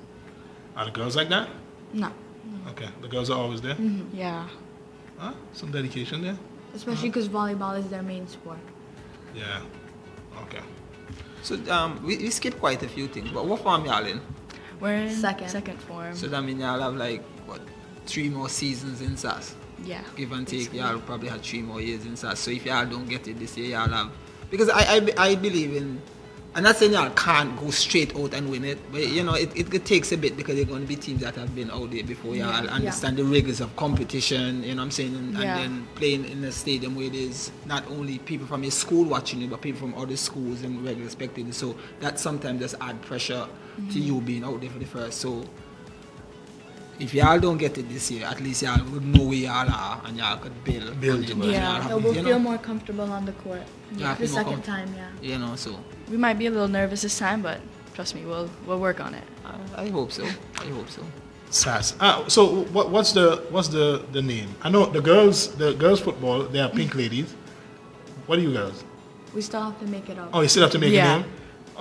Are the girls like that? No. Okay, the girls are always there. Yeah. Some dedication there. Especially because volleyball is their main sport. Yeah. Okay. So we skipped quite a few things, but what form y'all in? We're in second form. So that means y'all have like, what, 3 more seasons in S.A.S? Yeah. Give and take, y'all probably had 3 more years in S.A.S. So if y'all don't get it this year, y'all have... Because I believe in... I'm not saying y'all can't go straight out and win it, but you know, it takes a bit because there are going to be teams that have been out there before. Y'all understand the rigors of competition, you know what I'm saying? And then playing in a stadium where there's not only people from your school watching you, but people from other schools and regular spectators. So that sometimes just add pressure to you being out there for the first. So if y'all don't get it this year, at least y'all would know where y'all are and y'all could build. Yeah, we'll feel more comfortable on the court. Yeah, the second time, You know, so we might be a little nervous this time, but trust me, we'll work on it. I hope so. S.A.S. So what's the name? I know the girls football, they are pink ladies. What are you girls? We still have to make it up. Oh, you still have to make a name?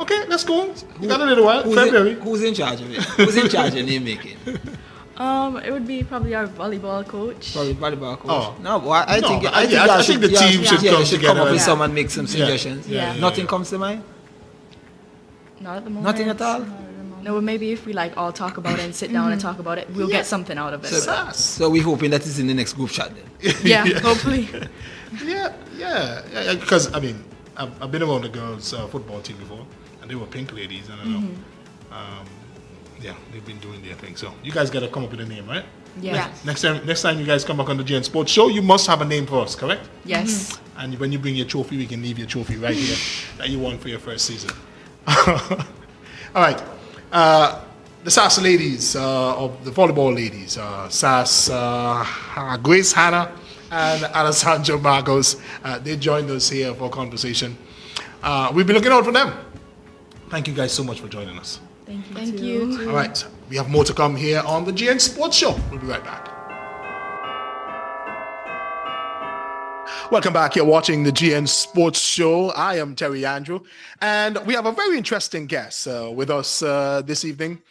Okay, let's go. You got a little while. February. Who's in charge of it? Who's in charge of name making? It would be probably our volleyball coach. Probably volleyball coach. Oh. No, well, I think the team should come together. Come up with some and make some suggestions. Nothing comes to mind? Not at the moment. Nothing at all? No, but maybe if we like all talk about it and sit down and talk about it, we'll get something out of it. So we're hoping that it's in the next group chat then. Yeah, hopefully. Yeah. Because I mean, I've been around the girls' football team before, and they were pink ladies, and I know. They've been doing their thing. So you guys got to come up with a name, right? Yeah. Next time you guys come back on the GN Sports Show, you must have a name for us, correct? Yes. And when you bring your trophy, we can leave your trophy right here that you won for your first season. All right. The S.A.S ladies, or the volleyball ladies, S.A.S, Grace, Hanna, and Alessandra Morcos, they joined us here for a conversation. We've been looking out for them. Thank you guys so much for joining us. Thank you. All right. We have more to come here on the GN Sports Show. We'll be right back. Welcome back. You're watching the GN Sports Show. I am Terry Andrew, and we have a very interesting guest with us this evening.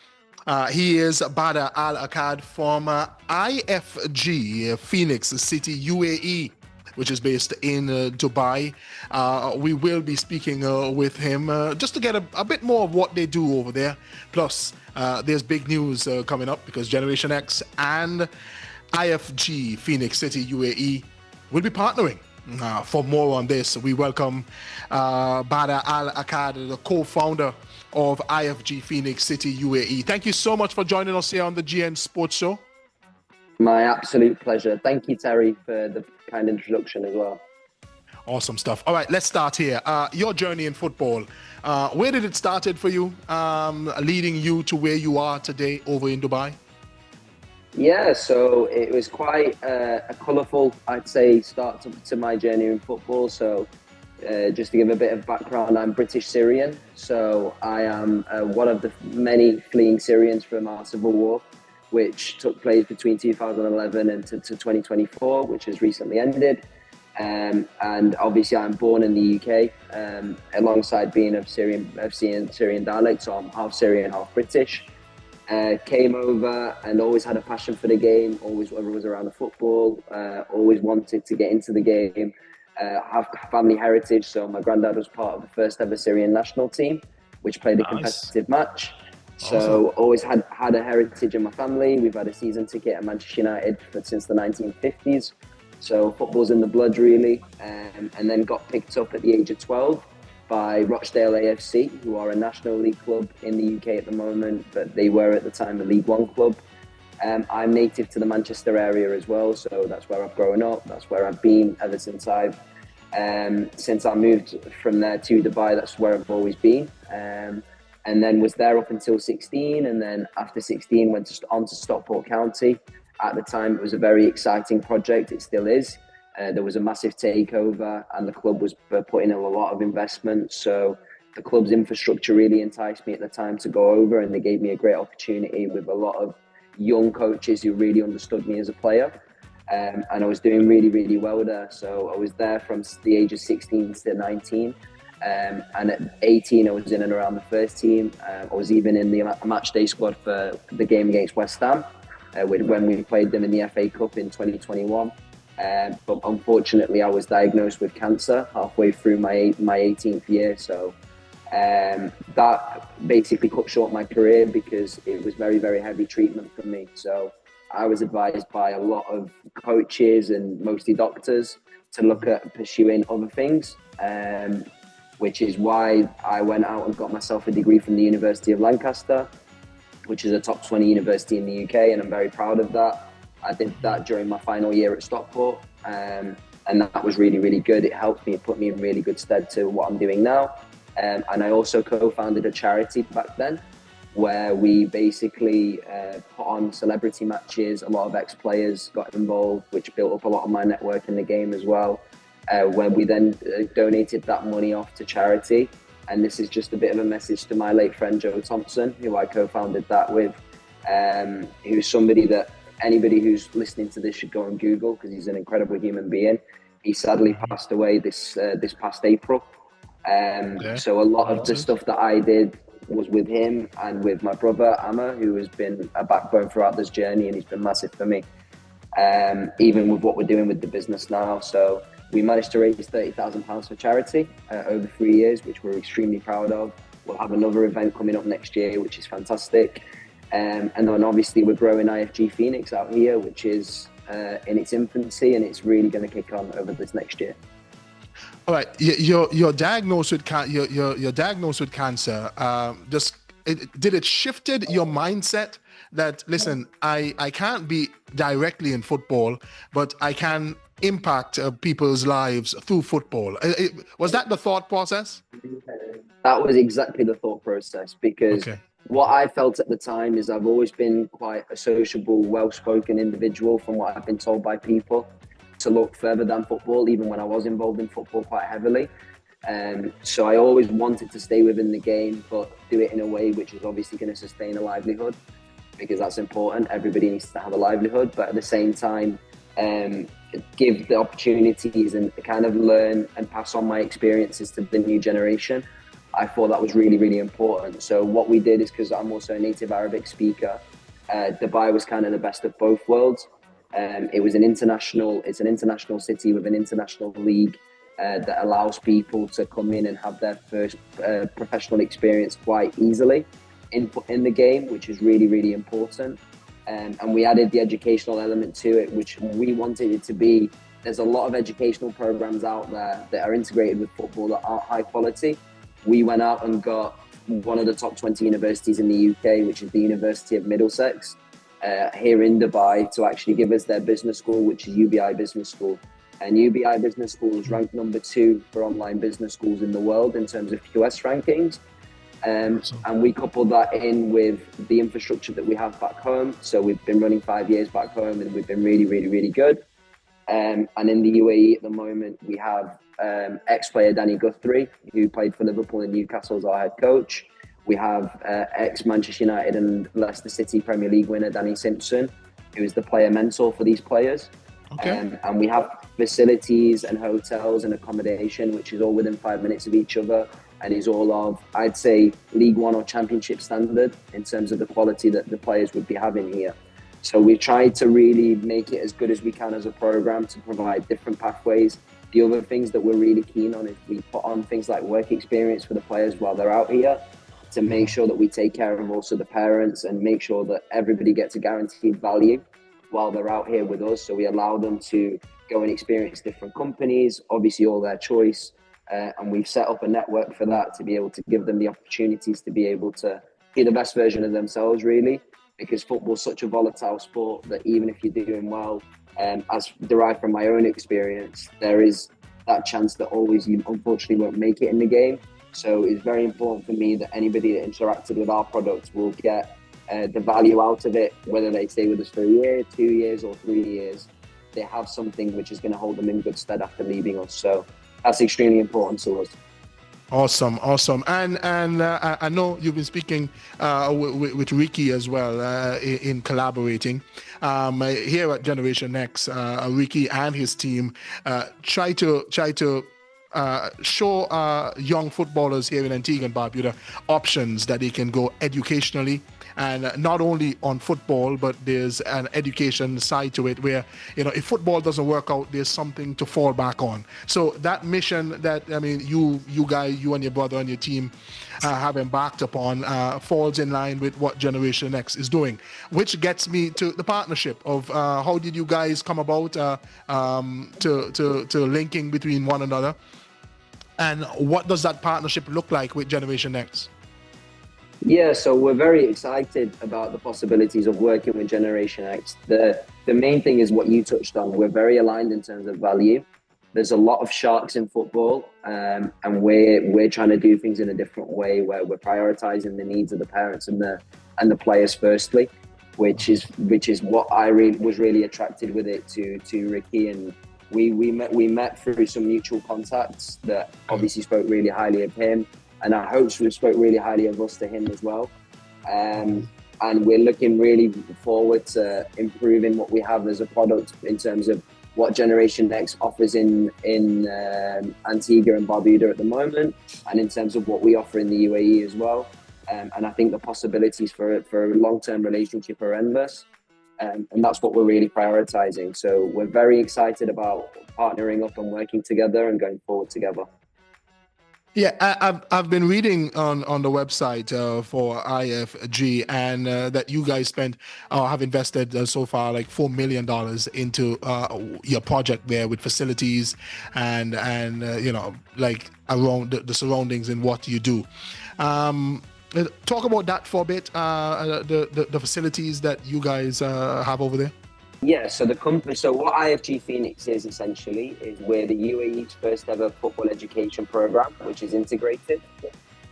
He is Bader Al-Akkad from IFG Phoenix City UAE, which is based in Dubai. We will be speaking with him just to get a bit more of what they do over there. Plus, there's big news coming up because Generation X and IFG Phoenix City UAE will be partnering. For more on this, we welcome Bader Al-Akkad, the co-founder of IFG Phoenix City UAE. Thank you so much for joining us here on the GN Sports Show. My absolute pleasure. Thank you, Terry, for the kind introduction as well. Awesome stuff. All right, let's start here. Your journey in football. Where did it started for you, leading you to where you are today over in Dubai? Yeah, so it was quite a colourful, I'd say, start to my journey in football. So just to give a bit of background, I'm British Syrian. So I am one of the many fleeing Syrians from our civil war, which took place between 2011 and to 2024, which has recently ended. And obviously I'm born in the UK, alongside being of Syrian dialect, so I'm half Syrian, half British. Came over and always had a passion for the game, always whether it was around the football, always wanted to get into the game, have family heritage. So my granddad was part of the first ever Syrian national team, which played a competitive match. So always had a heritage in my family. We've had a season ticket at Manchester United since the 1950s. So football's in the blood really. And then got picked up at the age of 12 by Rochdale AFC, who are a National League club in the UK at the moment, but they were at the time a League One club. I'm native to the Manchester area as well, so that's where I've grown up. That's where I've been ever since I moved from there to Dubai. That's where I've always been, and then was there up until 16, and then after 16 went on to Stockport County. At the time, it was a very exciting project. It still is. There was a massive takeover and the club was putting in a lot of investment. So the club's infrastructure really enticed me at the time to go over, and they gave me a great opportunity with a lot of young coaches who really understood me as a player. And I was doing really, really well there. So I was there from the age of 16 to 19. And at 18, I was in and around the first team. I was even in the match day squad for the game against West Ham when we played them in the FA Cup in 2021. But unfortunately, I was diagnosed with cancer halfway through my 18th year. So that basically cut short my career because it was very, very heavy treatment for me. So I was advised by a lot of coaches and mostly doctors to look at pursuing other things, which is why I went out and got myself a degree from the University of Lancaster, which is a top 20 university in the UK, and I'm very proud of that. I did that during my final year at Stockport, and that was really, really good. It helped me, put me in really good stead to what I'm doing now. And I also co-founded a charity back then, where we basically put on celebrity matches. A lot of ex-players got involved, which built up a lot of my network in the game as well, where we then donated that money off to charity. And this is just a bit of a message to my late friend Joe Thompson, who I co-founded that with, who's somebody that anybody who's listening to this should go and Google, because he's an incredible human being. He sadly passed away this past April. So a lot of the stuff that I did was with him and with my brother Hanna, who has been a backbone throughout this journey, and he's been massive for me, even with what we're doing with the business now. So we managed to raise £30,000 for charity over 3 years, which we're extremely proud of. We'll have another event coming up next year, which is fantastic. And then obviously we're growing IFG Phoenix out here, which is in its infancy, and it's really going to kick on over this next year. All right, you're diagnosed with you're diagnosed with cancer. Did it shifted your mindset that, listen, I can't be directly in football, but I can impact people's lives through football? Was that the thought process? That was exactly the thought process, because what I felt at the time is I've always been quite a sociable, well-spoken individual, from what I've been told by people, to look further than football, even when I was involved in football quite heavily. So I always wanted to stay within the game, but do it in a way which is obviously going to sustain a livelihood, because that's important. Everybody needs to have a livelihood, but at the same time, give the opportunities and kind of learn and pass on my experiences to the new generation. I thought that was really, really important. So what we did is, because I'm also a native Arabic speaker, Dubai was kind of the best of both worlds. It's an international city with an international league that allows people to come in and have their first professional experience quite easily in the game, which is really, really important. And we added the educational element to it, which we wanted it to be. There's a lot of educational programs out there that are integrated with football that aren't high quality. We went out and got one of the top 20 universities in the UK, which is the University of Middlesex, here in Dubai, to actually give us their business school, which is UBI Business School. And UBI Business School is ranked number 2 for online business schools in the world in terms of QS rankings. And we coupled that in with the infrastructure that we have back home. So we've been running 5 years back home and we've been really, really, really good. And in the UAE at the moment, we have ex-player Danny Guthrie, who played for Liverpool and Newcastle as our head coach. We have ex-Manchester United and Leicester City Premier League winner Danny Simpson, who is the player mentor for these players. Okay. And we have facilities and hotels and accommodation, which is all within 5 minutes of each other, and is all of, I'd say, League One or Championship standard in terms of the quality that the players would be having here. So we've tried to really make it as good as we can as a program to provide different pathways. The other things that we're really keen on is we put on things like work experience for the players while they're out here, to make sure that we take care of also the parents and make sure that everybody gets a guaranteed value while they're out here with us. So we allow them to go and experience different companies, obviously all their choice. And we've set up a network for that to be able to give them the opportunities to be able to be the best version of themselves, really, because football's such a volatile sport that even if you're doing well, as derived from my own experience, there is that chance that always you unfortunately won't make it in the game. So it's very important for me that anybody that interacted with our product will get the value out of it, whether they stay with us for a year, 2 years or 3 years. They have something which is going to hold them in good stead after leaving us. So that's extremely important to us. Awesome. And I know you've been speaking with Ricky as well in collaborating. Here at Generation X, Ricky and his team try to show young footballers here in Antigua and Barbuda options that they can go educationally, and not only on football, but there's an education side to it where, if football doesn't work out, there's something to fall back on. So that mission that, you and your brother and your team have embarked upon falls in line with what Generation X is doing, which gets me to the partnership of how did you guys come about to linking between one another, and what does that partnership look like with Generation X? Yeah, so we're very excited about the possibilities of working with Generation X. The main thing is what you touched on. We're very aligned in terms of value. There's a lot of sharks in football, and we're trying to do things in a different way, where we're prioritizing the needs of the parents and the players firstly, which is what I was really attracted with it to Ricky, and we met through some mutual contacts that obviously spoke really highly of him. And our hopes spoke really highly of us to him as well. And we're looking really forward to improving what we have as a product in terms of what Generation X offers in Antigua and Barbuda at the moment, and in terms of what we offer in the UAE as well. And I think the possibilities for a long-term relationship are endless. And that's what we're really prioritizing. So we're very excited about partnering up and working together and going forward together. Yeah, I've been reading on the website for IFG, and that you guys have invested so far like $4 million into your project there, with facilities and like around the surroundings and what you do. Talk about that for a bit. The facilities that you guys have over there. Yeah, so what IFG Phoenix is essentially is we're the UAE's first ever football education program, which is integrated.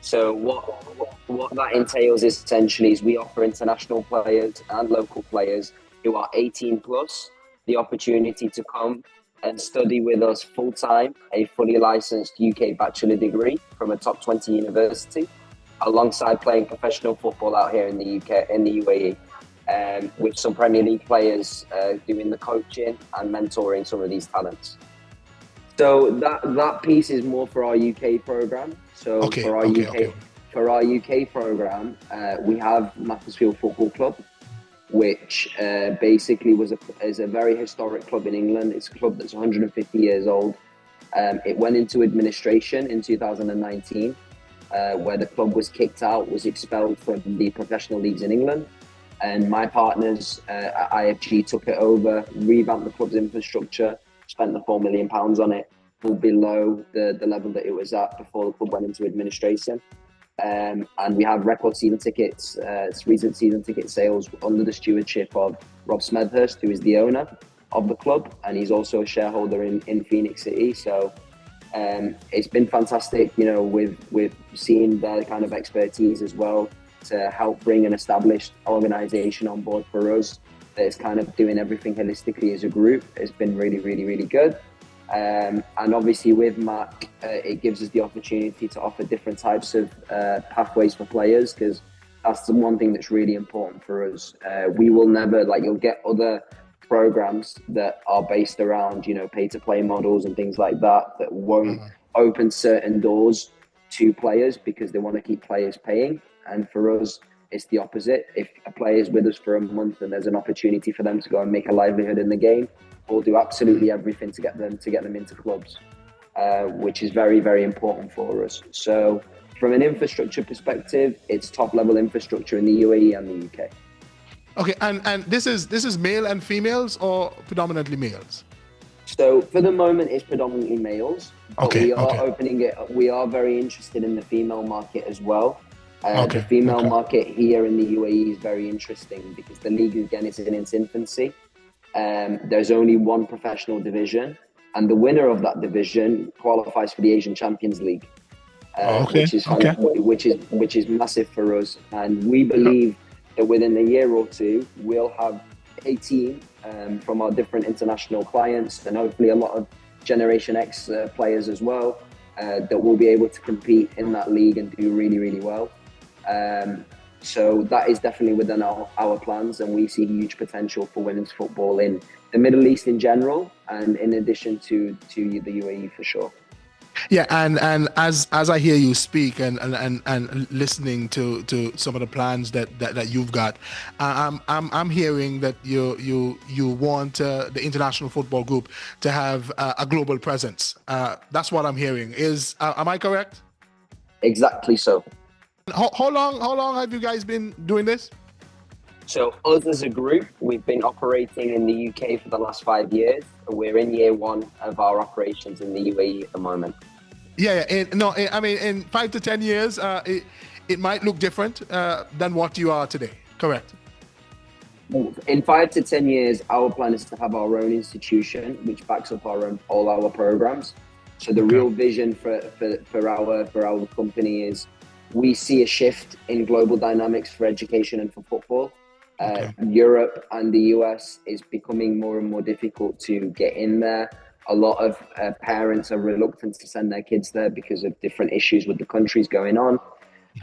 So what that entails is essentially is we offer international players and local players who are 18 plus the opportunity to come and study with us full time, a fully licensed UK bachelor degree from a top 20 university, alongside playing professional football out here in the UK, in the UAE. with some Premier League players doing the coaching and mentoring some of these talents. So that piece is more for our UK program. So for our UK program, we have Macclesfield Football Club, which basically is a very historic club in England. It's a club that's 150 years old. It went into administration in 2019, where the club was kicked out, was expelled from the professional leagues in England. And my partners at IFG took it over, revamped the club's infrastructure, spent the £4 million on it, below the level that it was at before the club went into administration. And we have record season tickets, recent season ticket sales under the stewardship of Rob Smethurst, who is the owner of the club, and he's also a shareholder in Phoenix City. So it's been fantastic, you know, with seeing their kind of expertise as well to help bring an established organisation on board for us that is kind of doing everything holistically as a group. It's been really, really, really good. And obviously with Mac, it gives us the opportunity to offer different types of pathways for players, because that's the one thing that's really important for us. We will never, like, you'll get other programs that are based around, you know, pay-to-play models and things like that, that won't open certain doors to players because they want to keep players paying. And for us, it's the opposite. If a player is with us for a month and there's an opportunity for them to go and make a livelihood in the game, we'll do absolutely everything to get them into clubs, which is very, very important for us. So from an infrastructure perspective, it's top level infrastructure in the UAE and the UK. Okay, and this is male and females or predominantly males? So for the moment, it's predominantly males, but we are opening it. We are very interested in the female market as well. The female market here in the UAE is very interesting because the league, again, is in its infancy. There's only one professional division, and the winner of that division qualifies for the Asian Champions League, which is massive for us. And we believe that within a year or two, we'll have a team from our different international clients, and hopefully a lot of Generation X players as well, that will be able to compete in that league and do really, really well. So that is definitely within our plans, and we see huge potential for women's football in the Middle East in general, and in addition to the UAE for sure. Yeah, and as I hear you speak and listening to some of the plans that you've got, I'm hearing that you want the International Football Group to have a global presence. That's what I'm hearing. Am I correct? Exactly so. How long have you guys been doing this? So us as a group, we've been operating in the UK for the last 5 years. We're in year one of our operations in the UAE at the moment. Yeah. I mean, in 5 to 10 years, it might look different than what you are today. Correct. In 5 to 10 years, our plan is to have our own institution, which backs up all our programs. So the real vision for our company is, we see a shift in global dynamics for education and for football. Europe and the US is becoming more and more difficult to get in there. A lot of parents are reluctant to send their kids there because of different issues with the countries going on.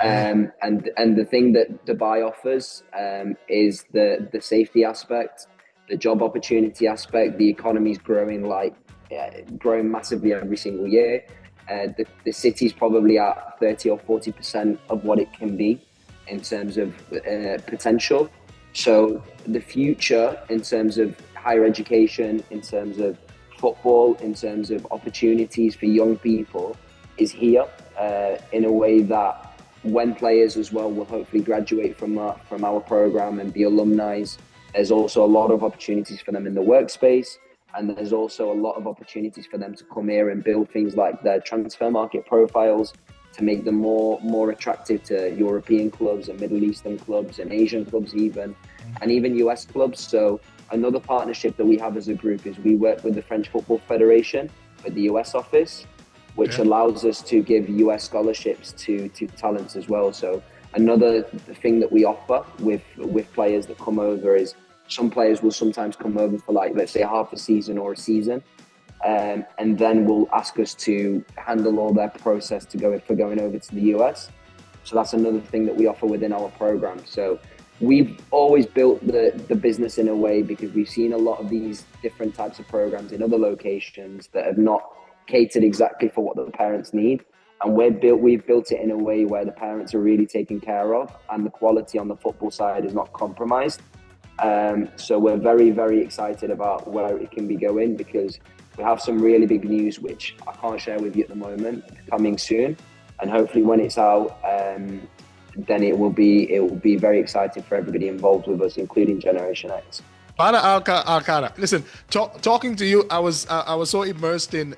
And the thing that Dubai offers is the safety aspect, the job opportunity aspect. The economy is growing growing massively every single year. The city's probably at 30 or 40% of what it can be in terms of potential. So the future in terms of higher education, in terms of football, in terms of opportunities for young people is here in a way that when players as well will hopefully graduate from our program and be alumni, there's also a lot of opportunities for them in the workspace. And there's also a lot of opportunities for them to come here and build things like their transfer market profiles to make them more attractive to European clubs and Middle Eastern clubs and Asian clubs even, and even US clubs. So another partnership that we have as a group is we work with the French Football Federation with the US office, which allows us to give US scholarships to talents as well. So another thing that we offer with players that come over is, some players will sometimes come over for, like, let's say half a season or a season, and then will ask us to handle all their process for going over to the US. So that's another thing that we offer within our program. So we've always built the business in a way because we've seen a lot of these different types of programs in other locations that have not catered exactly for what the parents need. And we've built it in a way where the parents are really taken care of and the quality on the football side is not compromised. So we're very, very excited about where it can be going because we have some really big news, which I can't share with you at the moment, coming soon. And hopefully when it's out, then it will be very exciting for everybody involved with us, including Generation X. Bader Al-Akkad, listen, talking to you, I was so immersed in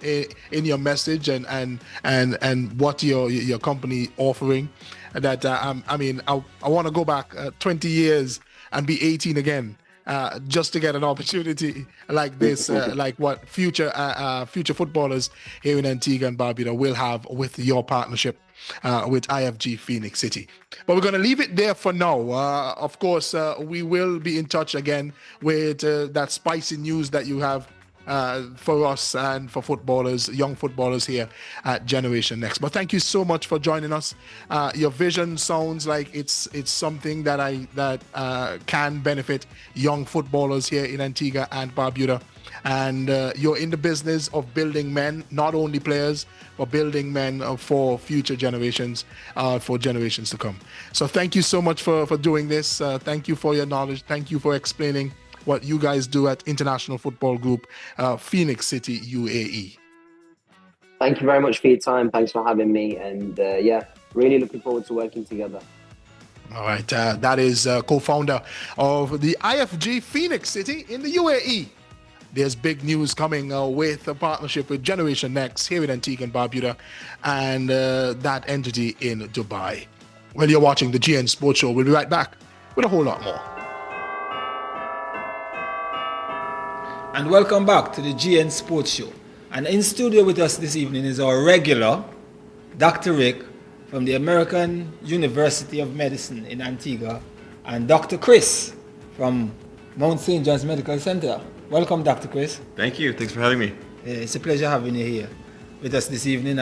your message and what your company offering that I want to go back 20 years and be 18 again. Just to get an opportunity like this, like what future footballers here in Antigua and Barbuda will have with your partnership with IFG Phoenix City. But we're going to leave it there for now. Of course, we will be in touch again with that spicy news that you have for us and for footballers, young footballers here at Generation Next. But thank you so much for joining us. Your vision sounds like it's something that can benefit young footballers here in Antigua and Barbuda. And you're in the business of building men, not only players, but building men for future generations, for generations to come. So thank you so much for doing this. Thank you for your knowledge. Thank you for explaining what you guys do at International Football Group, Phoenix City UAE. Thank you very much for your time. Thanks for having me. And really looking forward to working together. All right. That is co-founder of the IFG Phoenix City in the UAE. There's big news coming with a partnership with Generation Next here in Antigua and Barbuda and that entity in Dubai. Well, you're watching the GN Sports Show. We'll be right back with a whole lot more. And welcome back to the GN Sports Show. And in studio with us this evening is our regular, Dr. Rick from the American University of Medicine in Antigua, and Dr. Chris from Mount St. John's Medical Center. Welcome, Dr. Chris. Thank you. Thanks for having me. It's a pleasure having you here with us this evening.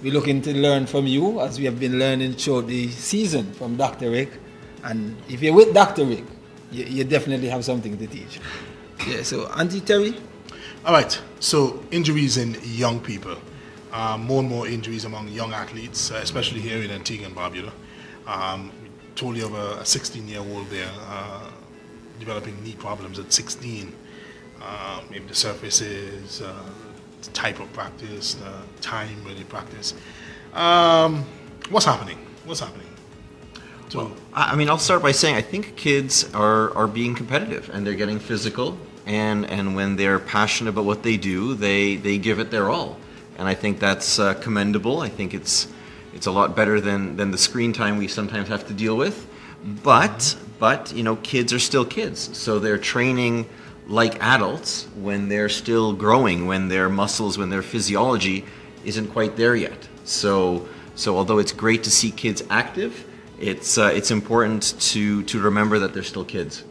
We're looking to learn from you as we have been learning throughout the season from Dr. Rick. And if you're with Dr. Rick, you definitely have something to teach. Yeah, so Auntie Terry? All right, so injuries in young people. More and more injuries among young athletes, especially here in Antigua and Barbuda. We told you of a 16-year-old there developing knee problems at 16. Maybe the surfaces, the type of practice, the time when you practice. What's happening? Well, I'll start by saying I think kids are being competitive and they're getting physical, and when they're passionate about what they do, they give it their all. And I think that's commendable. I think it's a lot better than the screen time we sometimes have to deal with. But kids are still kids, so they're training like adults when they're still growing, when their muscles, when their physiology isn't quite there yet. So although it's great to see kids active, it's important to remember that they're still kids.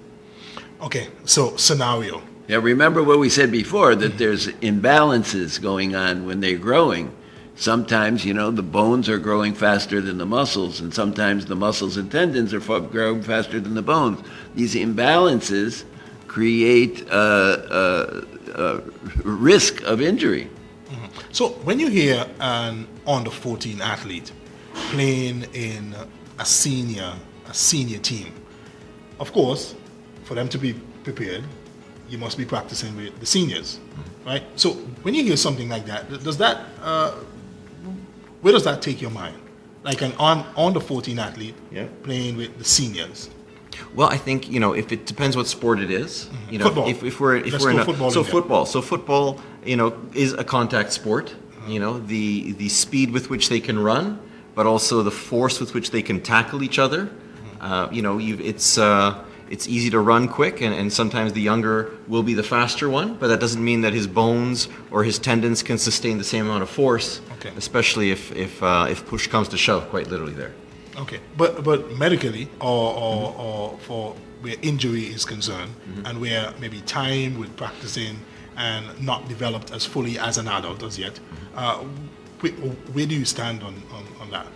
Okay, so scenario. Yeah, remember what we said before, that there's imbalances going on when they're growing. Sometimes, the bones are growing faster than the muscles, and sometimes the muscles and tendons are growing faster than the bones. These imbalances create a risk of injury. Mm-hmm. So when you hear an under-14 athlete playing in a senior team, of course, for them to be prepared, you must be practicing with the seniors, right? So when you hear something like that, where does that take your mind? Like an under-14 athlete playing with the seniors? Well, I think if it depends what sport it is. Mm-hmm. Football. If we're in football, is a contact sport. The speed with which they can run, but also the force with which they can tackle each other. It's easy to run quick, and sometimes the younger will be the faster one, but that doesn't mean that his bones or his tendons can sustain the same amount of force, especially if push comes to shove, quite literally there. Okay, but medically or for where injury is concerned, and where maybe time with practicing and not developed as fully as an adult as yet, where do you stand on that?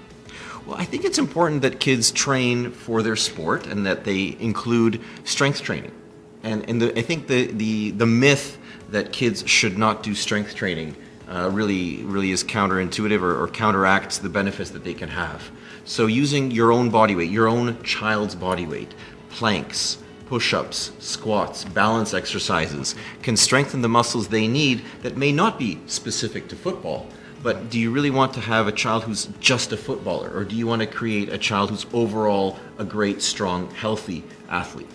Well, I think it's important that kids train for their sport and that they include strength training. I think the myth that kids should not do strength training really is counterintuitive or counteracts the benefits that they can have. So using your own body weight, your own child's body weight, planks, push-ups, squats, balance exercises can strengthen the muscles they need that may not be specific to football. But do you really want to have a child who's just a footballer, or do you want to create a child who's overall a great, strong, healthy athlete?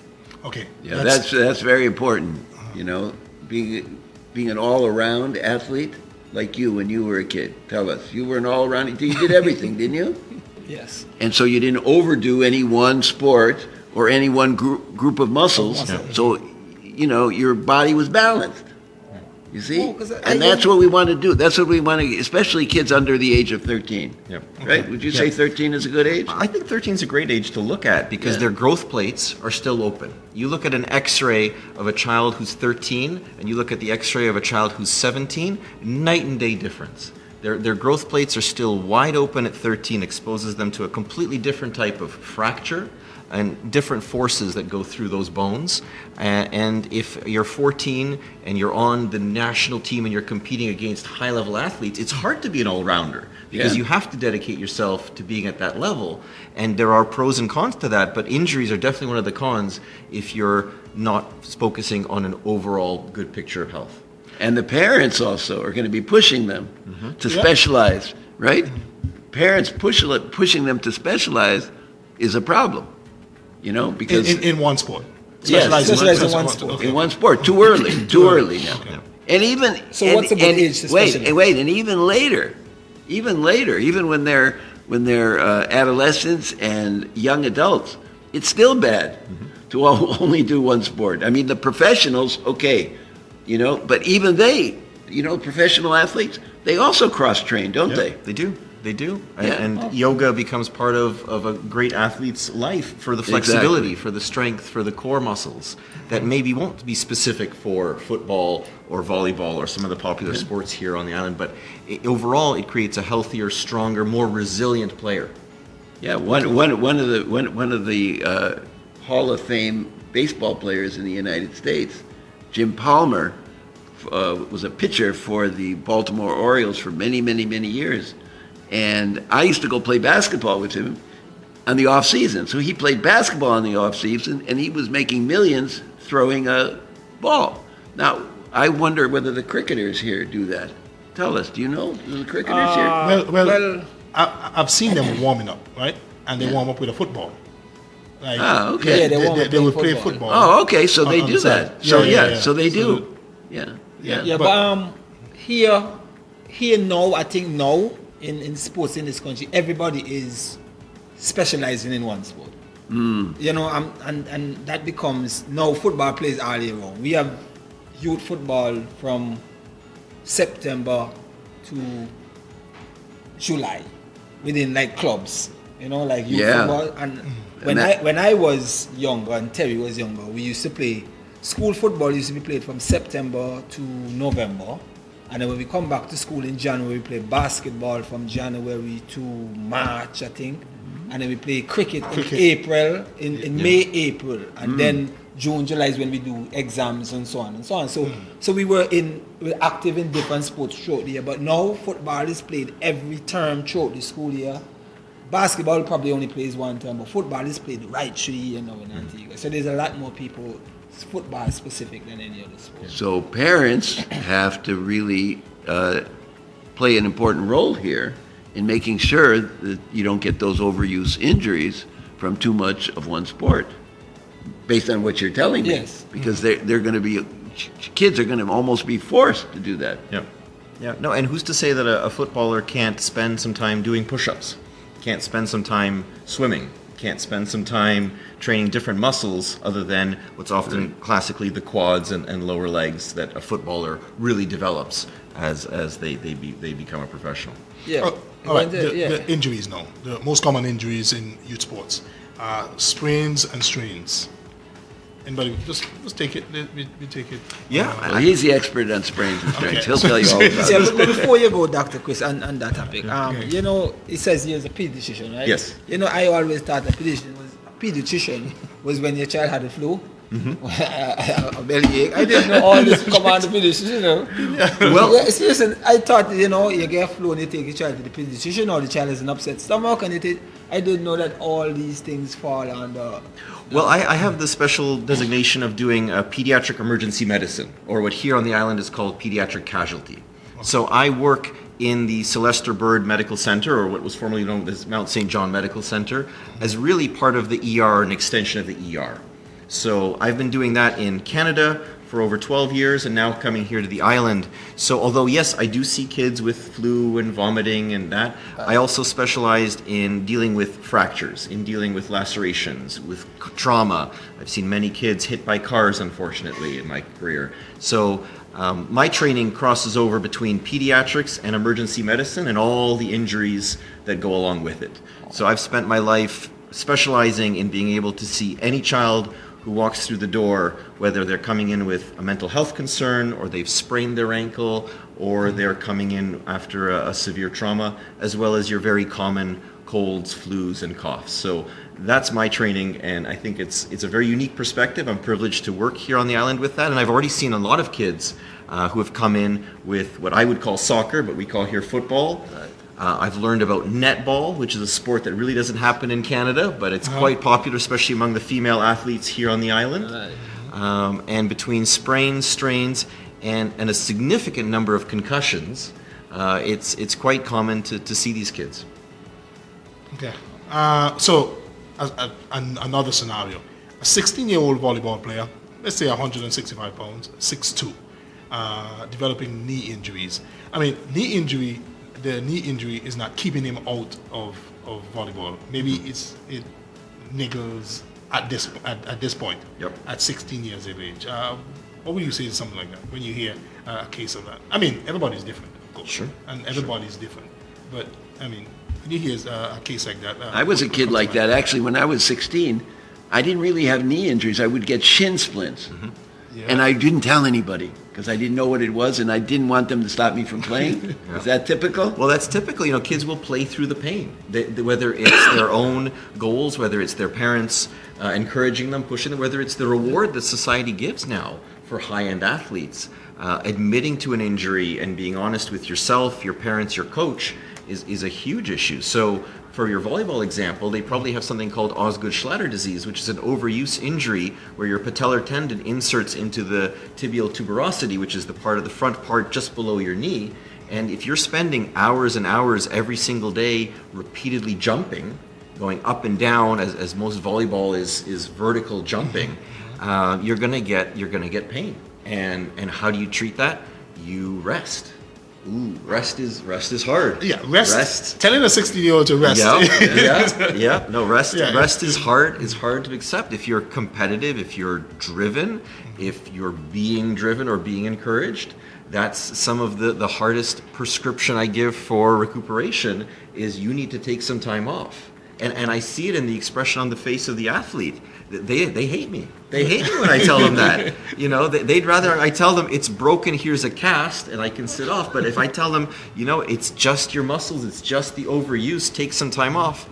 Okay. Yeah, that's very important. You know, being an all-around athlete like you when you were a kid. Tell us, you were an all-around. You did everything, didn't you? Yes. And so you didn't overdo any one sport or any one group of muscles. So, you know, your body was balanced. You see? And that's what we want to do. That's what we want to, especially kids under the age of 13. Yep. Right? Would you say 13 is a good age? I think 13 is a great age to look at because their growth plates are still open. You look at an x-ray of a child who's 13 and you look at the x-ray of a child who's 17, night and day difference. Their growth plates are still wide open at 13, exposes them to a completely different type of fracture and different forces that go through those bones. And if you're 14 and you're on the national team and you're competing against high-level athletes, it's hard to be an all-rounder because you have to dedicate yourself to being at that level. And there are pros and cons to that, but injuries are definitely one of the cons if you're not focusing on an overall good picture of health. And the parents also are going to be pushing them to specialize, right? Parents pushing them to specialize is a problem, you know, because in one sport. Specialize in one sport. Okay. In one sport, too early, too early now. Okay. And even what's a good age to specialize? Wait, and even later, even when they're adolescents and young adults, it's still bad to only do one sport. I mean, the professionals, okay. You know, but even they, you know, professional athletes, they also cross-train, don't they? They do. Yeah. And yoga becomes part of a great athlete's life for the flexibility, for the strength, for the core muscles that maybe won't be specific for football or volleyball or some of the popular sports here on the island. But overall, it creates a healthier, stronger, more resilient player. Yeah, one of the Hall of Fame baseball players in the United States, Jim Palmer, was a pitcher for the Baltimore Orioles for many, many, many years. And I used to go play basketball with him on the off season. So he played basketball in the off season and he was making millions throwing a ball. Now, I wonder whether the cricketers here do that. Tell us, do you know? Do the cricketers here? Well, I've seen them warming up, right? And they warm up with a football. Like, okay. Yeah, they would play football. Oh, okay. So they do that. So so they do. But here now, I think now in sports in this country, everybody is specializing in one sport. You know, and that becomes now football plays all year round. We have youth football from September to July within like clubs. You know, like youth football. And when I was younger and Terry was younger, we used to play school football. Used to be played from September to November, and then when we come back to school in January, we play basketball from January to March, I think, and then we play cricket in April, in May, April, and then June, July is when we do exams and so on and so on. So we were active in different sports throughout the year, but now football is played every term throughout the school year. Basketball probably only plays one term, but football is played right through the year now in Antigua. So there's a lot more people football specific than any other sport. So parents have to really play an important role here in making sure that you don't get those overuse injuries from too much of one sport, based on what you're telling me. Yes. Because they're going to be, kids are going to almost be forced to do that. Yeah. No, and who's to say that a footballer can't spend some time doing push-ups? Can't spend some time swimming, can't spend some time training different muscles other than what's often classically the quads and lower legs that a footballer really develops as they become a professional. Yeah. All right, the injuries now. The most common injuries in youth sports are sprains and strains. Anybody, just take it. We take it. Yeah, Well, he's the expert on sprains and strains. He'll tell you all about Yeah, it. but before you go, Dr. Chris, on that topic, Okay. you know, it says he is a pediatrician, right? Yes. You know, I always thought a pediatrician was when your child had the flu. A bellyache. I didn't know all this come on the pediatrician, you know. Well- yeah, seriously, I thought, you know, you get flu and you take your child to the pediatrician, or the child has an upset stomach, and I didn't know that all these things fall under. Well, I have the special designation of doing pediatric emergency medicine, or what here on the island is called pediatric casualty. So I work in the Sylvester Bird Medical Center, or what was formerly known as Mount St. John Medical Center, as really part of the ER, an extension of the ER. So I've been doing that in Canada for over 12 years and now coming here to the island. So although, yes, I do see kids with flu and vomiting and that, I also specialized in dealing with fractures, in dealing with lacerations, with trauma. I've seen many kids hit by cars, unfortunately, in my career. So my training crosses over between pediatrics and emergency medicine and all the injuries that go along with it. So I've spent my life specializing in being able to see any child who walks through the door, whether they're coming in with a mental health concern, or they've sprained their ankle, or they're coming in after a severe trauma, as well as your very common colds, flus, and coughs. So that's my training, and I think it's a very unique perspective. I'm privileged to work here on the island with that, and I've already seen a lot of kids who have come in with what I would call soccer, but we call here football. I've learned about netball, which is a sport that really doesn't happen in Canada, but it's quite popular, especially among the female athletes here on the island. And between sprains, strains, and a significant number of concussions, it's quite common to see these kids. Okay. So, another scenario. A 16-year-old volleyball player, let's say 165 pounds, 6'2", developing knee injuries. I mean, the knee injury is not keeping him out of volleyball. Maybe it niggles at this point, at 16 years of age. What would you say to something like that when you hear a case of that? I mean, everybody's different, of course. Sure. And everybody's different. But, I mean, when you hear a case like that... I was a kid like that. Actually, when I was 16, I didn't really have knee injuries. I would get shin splints. Yeah. And I didn't tell anybody because I didn't know what it was, and I didn't want them to stop me from playing. Is that typical? Well, that's typical. You know, kids will play through the pain. Whether it's their own goals, whether it's their parents encouraging them, pushing them, whether it's the reward that society gives now for high-end athletes. Admitting to an injury and being honest with yourself, your parents, your coach is a huge issue. So for your volleyball example, they probably have something called Osgood-Schlatter disease, which is an overuse injury where your patellar tendon inserts into the tibial tuberosity, which is the part of the front part just below your knee. And if you're spending hours and hours every single day repeatedly jumping, going up and down, as most volleyball is vertical jumping, you're gonna get pain. And how do you treat that? You rest. Ooh, rest is hard. Yeah, rest. Telling a 16-year-old to rest. Yeah. No, rest. Yeah. Rest is hard. It's hard to accept. If you're competitive, if you're driven, if you're being driven or being encouraged, that's some of the hardest prescription I give for recuperation. Is you need to take some time off. And I see it in the expression on the face of the athlete. They hate me. They hate me when I tell them that. You know, they'd rather I tell them it's broken, here's a cast, and I can sit off. But if I tell them, you know, it's just your muscles, it's just the overuse, take some time off,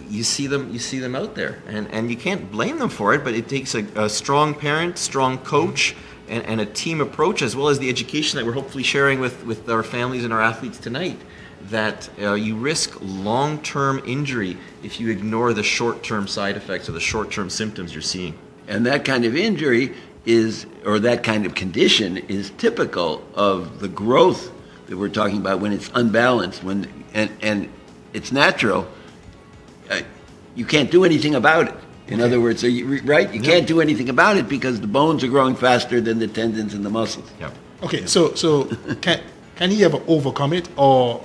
you see them out there. And you can't blame them for it, but it takes a strong parent, strong coach, and a team approach, as well as the education that we're hopefully sharing with our families and our athletes tonight, that you risk long-term injury if you ignore the short-term side effects or the short-term symptoms you're seeing. And that kind of injury or that kind of condition is typical of the growth that we're talking about when it's unbalanced, and it's natural. You can't do anything about it. In other words, you can't do anything about it because the bones are growing faster than the tendons and the muscles. Yeah. Okay, so can he ever overcome it, or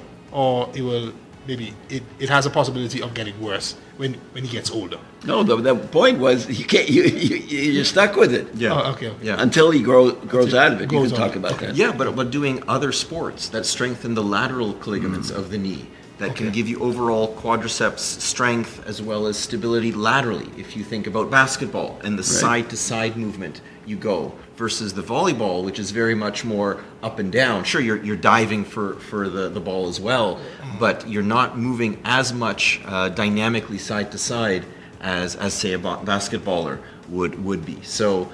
it will it has a possibility of getting worse when he gets older? No, the point was you can't. You're stuck with it. Yeah. Oh, okay. Yeah. Until he grows out of it. You can talk about that. Yeah, but doing other sports that strengthen the lateral ligaments of the knee, that can give you overall quadriceps strength as well as stability laterally. If you think about basketball and the side-to-side movement you go versus the volleyball, which is very much more up and down. Sure, you're diving for the ball as well, but you're not moving as much dynamically side to side as say a basketballer would be. So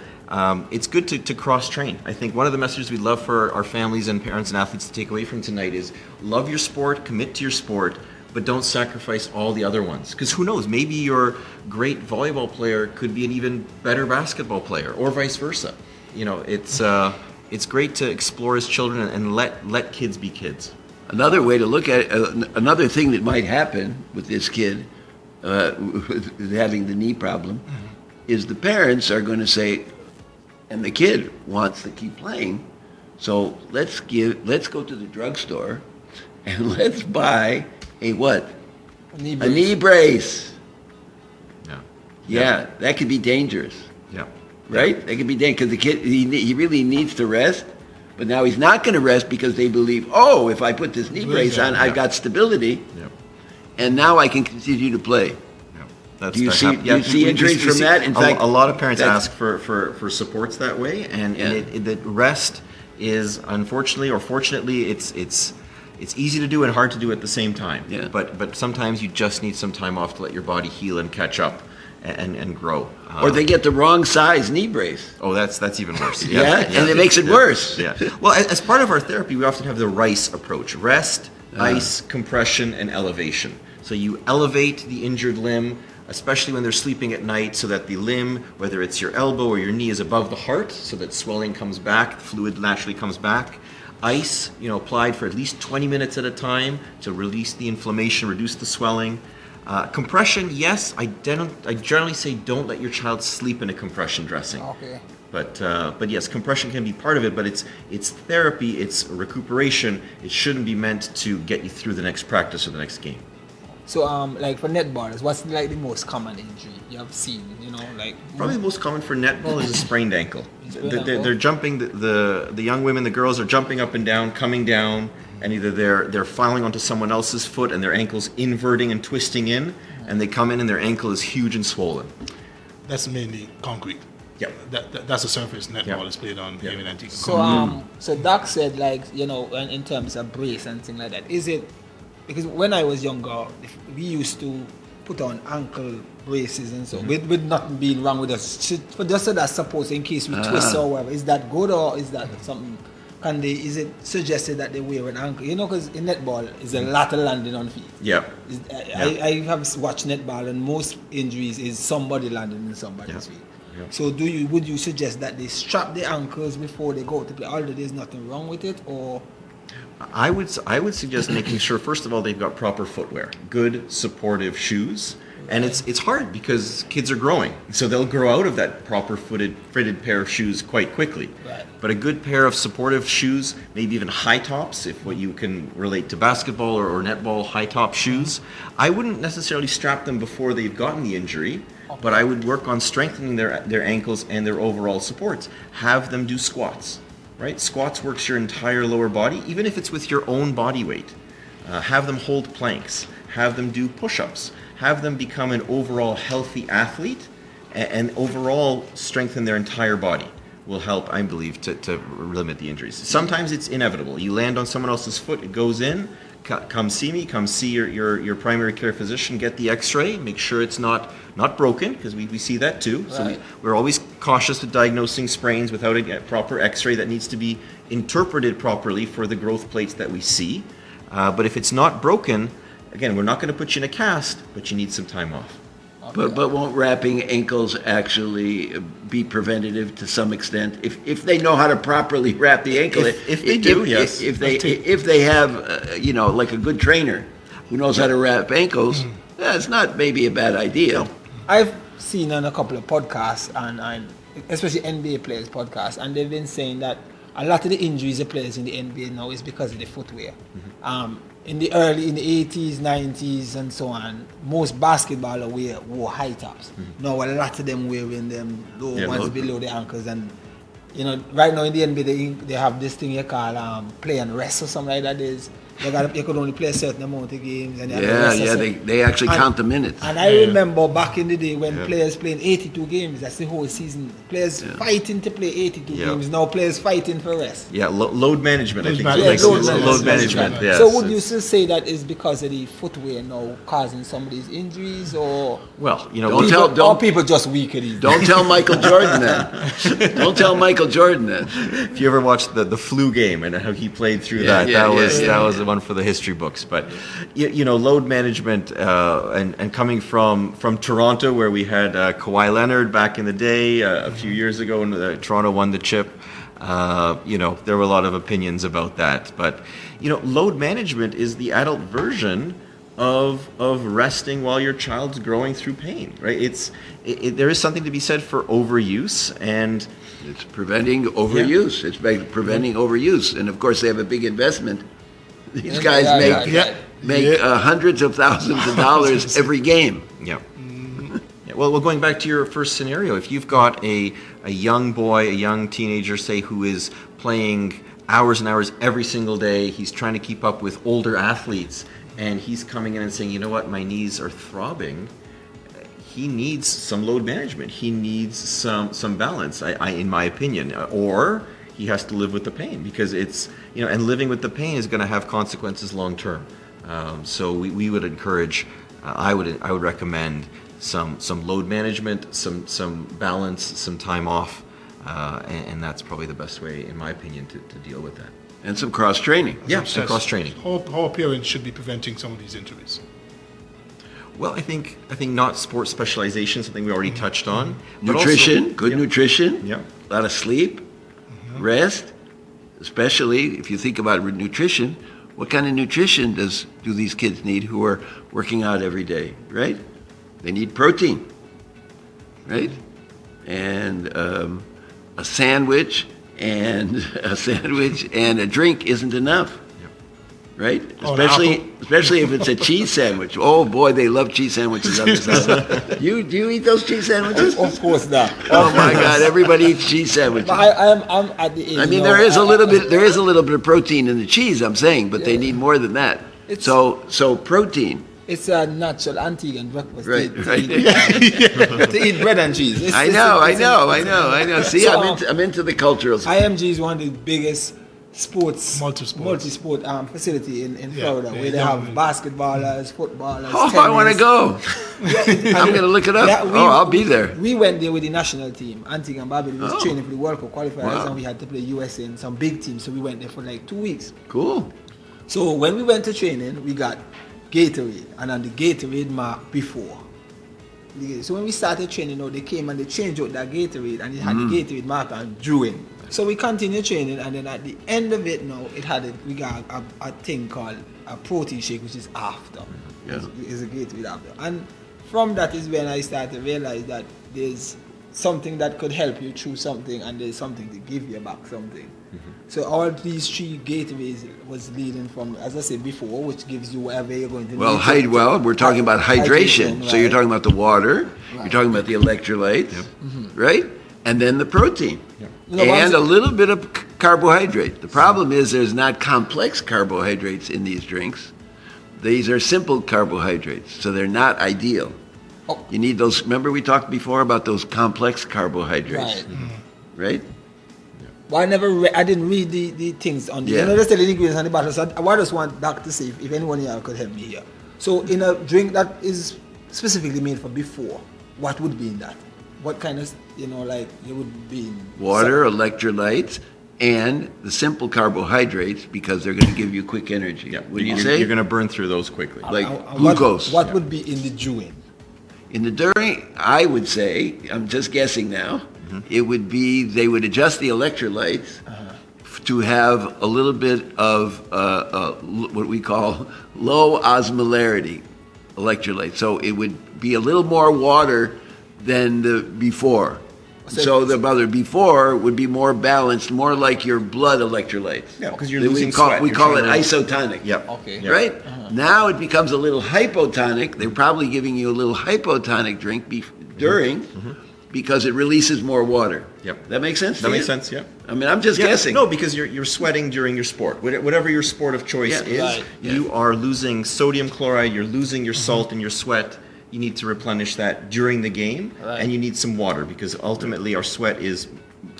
it's good to cross-train. I think one of the messages we'd love for our families and parents and athletes to take away from tonight is love your sport, commit to your sport, but don't sacrifice all the other ones. Because who knows, maybe your great volleyball player could be an even better basketball player, or vice versa. You know, it's great to explore as children and let kids be kids. Another way to look at it, another thing that might happen with this kid having the knee problem, is the parents are going to say, and the kid wants to keep playing, so let's go to the drugstore and let's buy a what? A knee brace. Yeah, that could be dangerous. Yeah. Right? That could be dangerous because the kid, he really needs to rest, but now he's not going to rest because they believe, oh, if I put this knee brace on, I've got stability, and now I can continue to play. Do you see injuries from that? In fact, a lot of parents ask for supports that way, and the rest is unfortunately or fortunately it's easy to do and hard to do at the same time. Yeah. But sometimes you just need some time off to let your body heal and catch up and grow. Or they get the wrong size knee brace. Oh, that's even worse. And it makes it worse. Yeah. Well, as part of our therapy, we often have the RICE approach: rest, ice, compression, and elevation. So you elevate the injured limb, especially when they're sleeping at night, so that the limb, whether it's your elbow or your knee, is above the heart, so that swelling comes back, the fluid naturally comes back. Ice, applied for at least 20 minutes at a time to release the inflammation, reduce the swelling. Compression, yes, I generally say don't let your child sleep in a compression dressing. Okay. But yes, compression can be part of it, but it's therapy, it's recuperation. It shouldn't be meant to get you through the next practice or the next game. So, like for netballers, what's like the most common injury you have seen? Probably the most common for netball is a sprained ankle. They're jumping. The young women, the girls are jumping up and down, coming down, and either they're filing onto someone else's foot and their ankle's inverting and twisting in, and they come in and their ankle is huge and swollen. That's mainly concrete. Yeah. That's the surface netball is played on here in Antigua. So Doc said, in terms of brace and things like that, is it? Because when I was younger, we used to put on ankle braces and so, with nothing being wrong with us. For just so that's supposed in case we twist or whatever. Is that good or is that something? Is it suggested that they wear an ankle? Because in netball, it's a lot of landing on feet. Yeah. I have watched netball and most injuries is somebody landing in somebody's feet. Yeah. So would you suggest that they strap their ankles before they go to play? Although there's nothing wrong with it, or? I would suggest making sure, first of all, they've got proper footwear, good supportive shoes, and it's hard because kids are growing, so they'll grow out of that proper fitted pair of shoes quite quickly. Right. But a good pair of supportive shoes, maybe even high tops, if what you can relate to basketball or netball, high top shoes. I wouldn't necessarily strap them before they've gotten the injury, but I would work on strengthening their ankles and their overall supports. Have them do squats. Right? Squats works your entire lower body, even if it's with your own body weight. Have them hold planks. Have them do push-ups. Have them become an overall healthy athlete, and overall strengthen their entire body will help, I believe, to limit the injuries. Sometimes it's inevitable. You land on someone else's foot, it goes in. Come see me. Come see your primary care physician. Get the X-ray. Make sure it's not broken, because we see that too. So right. we're always cautious with diagnosing sprains without a proper X-ray that needs to be interpreted properly for the growth plates that we see. But if it's not broken, again, we're not going to put you in a cast, but you need some time off. But won't wrapping ankles actually be preventative to some extent if they know how to properly wrap the ankle? If they do, yes. If they have like a good trainer who knows how to wrap ankles, that's not maybe a bad idea. I've seen on a couple of podcasts and especially NBA players podcasts, and they've been saying that a lot of the injuries of players in the NBA now is because of the footwear. In the 80s, 90s, and so on, most basketballers wore high tops. Now a lot of them wearing them low ones below the ankles, and right now in the NBA they have this thing you call play and rest or something like that. you could only play a certain amount of games. And they actually count the minutes. And I remember back in the day when players playing 82 games, that's the whole season. Players fighting to play 82 games, now players fighting for rest. Yeah, load management, I think. Load management, yes. So would you still say that is because of the footwear now causing some of these injuries, or well, don't people just weaker these days? Don't tell Michael Jordan that. Don't tell Michael Jordan that. If you ever watched the flu game and how he played through that was one for the history books. But load management and coming from Toronto, where we had Kawhi Leonard back in the day a few years ago when Toronto won the chip. There were a lot of opinions about that. But load management is the adult version of resting while your child's growing through pain, right? There is something to be said for overuse, and it's preventing overuse. It's preventing overuse, and of course they have a big investment. These guys make hundreds of thousands of dollars every game. Yeah. Well, going back to your first scenario, if you've got a young boy, a young teenager, say, who is playing hours and hours every single day, he's trying to keep up with older athletes, and he's coming in and saying, you know what, my knees are throbbing, he needs some load management. He needs some balance, in my opinion. Or he has to live with the pain, because it's, and living with the pain is going to have consequences long term. So we would encourage, I would recommend some load management, some balance, some time off, and that's probably the best way, in my opinion, to deal with that. And some cross training. Yeah, some cross training. How parents should be preventing some of these injuries? Well, I think not sports specialization, something we already touched on. Nutrition, also, good nutrition. Yeah. A lot of sleep, rest, especially if you think about nutrition. What kind of nutrition do these kids need who are working out every day, right? They need protein, right? And a sandwich and a drink isn't enough, right? Especially if it's a cheese sandwich. Oh boy, they love cheese sandwiches on this house. Do you eat those cheese sandwiches? Of course not. Oh my God, everybody eats cheese sandwiches. But I'm at the age. I mean, there is a little bit of protein in the cheese, I'm saying, but they need more than that. So protein. It's a natural Antiguan breakfast. Right. To eat bread and cheese. I know. See, So, I'm into the cultural stuff. IMG is one of the biggest multi-sport facility in Florida, where they have basketballers, footballers. Oh, tennis. I want to go. I'm going to look it up. I'll be there. We went there with the national team. Antigua Barbuda was training for the World Cup qualifiers, and we had to play USA in some big teams, so we went there for like 2 weeks. Cool. So when we went to training, we got Gatorade, and on the Gatorade mark before. So when we started training, they came and they changed out that Gatorade, and it had the Gatorade mark and drew in. So we continued training, and then at the end of it now, we got a thing called a protein shake, which is after. It's a Gatorade after. And from that is when I started to realize that there's something that could help you through something, and there's something to give you back something. So all these three Gatorades was leading from, as I said before, which gives you whatever you're going to need. We're talking about hydration. Right. So you're talking about the water, you're talking about the electrolytes, right? And then the protein. And a little bit of carbohydrate. The problem is there's not complex carbohydrates in these drinks. These are simple carbohydrates, so they're not ideal. You need those, remember we talked before about those complex carbohydrates, right? Well, I didn't read the things on the, just the ingredients on the bottle, so I just want Doc to see if anyone here could help me here. So in a drink that is specifically made for before, what would be in that? What kind of, it would be in? Water, electrolytes, and the simple carbohydrates, because they're going to give you quick energy. Yeah. What do you say? You're going to burn through those quickly. Like glucose. What would be in the during? In the during, I would say, I'm just guessing now, it would be, they would adjust the electrolytes to have a little bit of what we call low osmolarity electrolytes. So it would be a little more water than the before. So the other before would be more balanced, more like your blood electrolytes. Yeah, because you're losing sweat. We call it isotonic. Yep. Okay. Right? Now it becomes a little hypotonic. They're probably giving you a little hypotonic drink during, because it releases more water. Yep. That makes sense to That you? makes sense, yeah. I mean, I'm just guessing. No, because you're sweating during your sport. Whatever your sport of choice Yeah. is, Right. you are losing sodium chloride, you're losing your salt in your sweat. You need to replenish that during the game, Right. and you need some water because ultimately our sweat is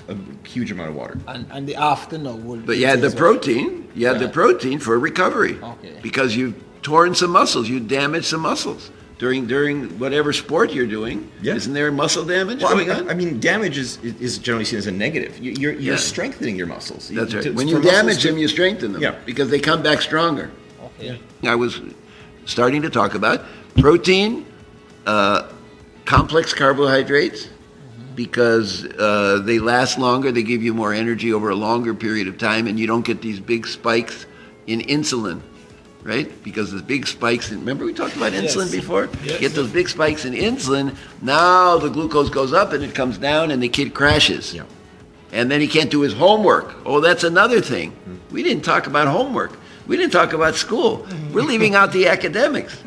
a huge amount of water. And the afternoon will. But you had the protein. You had the Right. protein for recovery. Okay. Because you've torn some muscles. You damaged some muscles. During whatever sport you're doing, Yeah. isn't there muscle damage Well, going on? I mean, damage is generally seen as a negative. You're Yeah. strengthening your muscles. That's right. To- When for you muscles damage to- them, you strengthen them. Yeah. Because they come back stronger. Okay. I was starting to talk about protein, complex carbohydrates, because they last longer, they give you more energy over a longer period of time, and you don't get these big spikes in insulin, right? Because the big spikes in, remember we talked about insulin Yes. before? Yes. Get those big spikes in insulin, now the glucose goes up and it comes down and the kid crashes. Yeah. And then he can't do his homework. Oh, that's another thing. We didn't talk about homework. We didn't talk about school. We're leaving out the academics.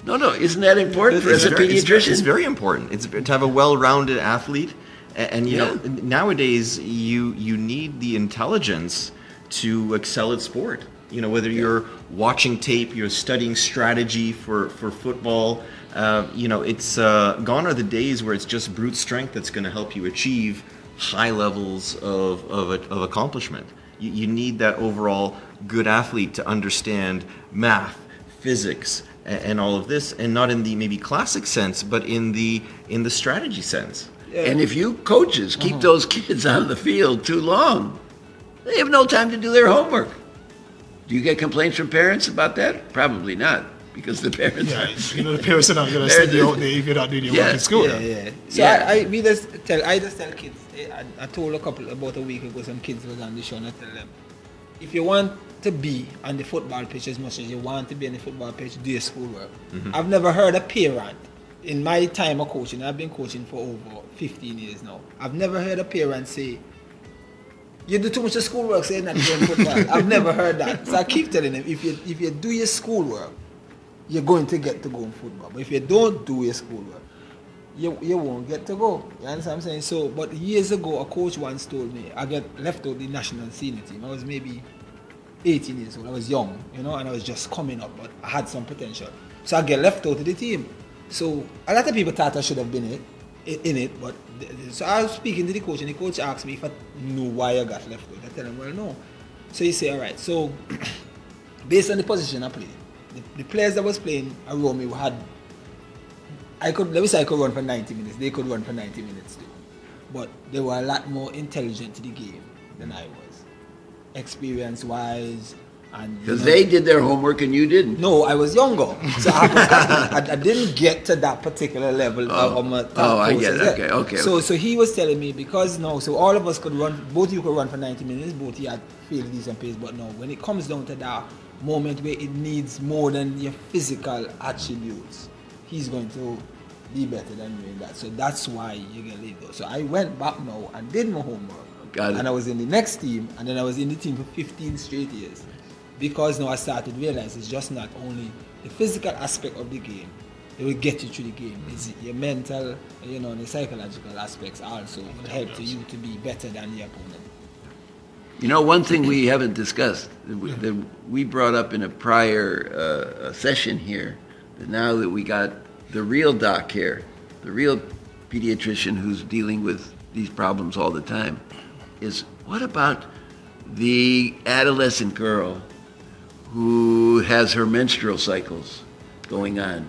No, isn't that important as a pediatrician? It's very important. It's to have a well-rounded athlete, and you know Yeah. nowadays you need the intelligence to excel at sport. You know, whether you're watching tape, you're studying strategy for football. You know, it's gone are the days where it's just brute strength that's going to help you achieve high levels of accomplishment. You need that overall good athlete to understand math, physics, and all of this, and not in the maybe classic sense, but in the strategy sense. And if you coaches keep those kids on the field too long, they have no time to do their homework. Do you get complaints from parents about that? Probably not, because the parents. Yeah, you know, the parents are not going to send you out there if you're not doing your work in school. Yeah. So Yeah. I just tell kids. I told a couple about a week ago. Some kids was on the show, and I tell them, if you want to be on the football pitch as much as you want to be on the football pitch, do your schoolwork. I've never heard a parent in my time of coaching. I've been coaching for over 15 years now. I've never heard a parent say, "You do too much of schoolwork, so you're not playing football." I've never heard that. So I keep telling them, if you do your schoolwork, you're going to get to go in football. But if you don't do your schoolwork, you won't get to go. You understand what I'm saying? So, but years ago, a coach once told me, I get left out the national senior team. I was maybe 18 years old. I was young, you know, and I was just coming up, but I had some potential. So I get left out of the team. So a lot of people thought I should have been in it, but so I was speaking to the coach, and the coach asked me if I knew why I got left out. I tell him, well, no. So he said, all right. So based on the position I played, the players that was playing around me had, I could run for 90 minutes. They could run for 90 minutes too, but they were a lot more intelligent to the game than I was, experience-wise. Because they did their homework and you didn't. No, I was younger, so I didn't get to that particular level of my I get it. Okay. So he was telling me, because no, so all of us could run, both of you could run for 90 minutes, both of you had fairly decent pace, but no, when it comes down to that moment where it needs more than your physical attributes, he's going to be better than you in that. So that's why you get leave though. So I went back now and did my homework. Got it. And I was in the next team, and then I was in the team for 15 straight years. Because now I started to realize it's just not only the physical aspect of the game that will get you through the game. It's your mental, you know, the psychological aspects also will help to you to be better than your opponent. You know, one thing we haven't discussed, that we brought up in a prior session here, that now that we got the real doc here, the real pediatrician who's dealing with these problems all the time, is what about the adolescent girl who has her menstrual cycles going on?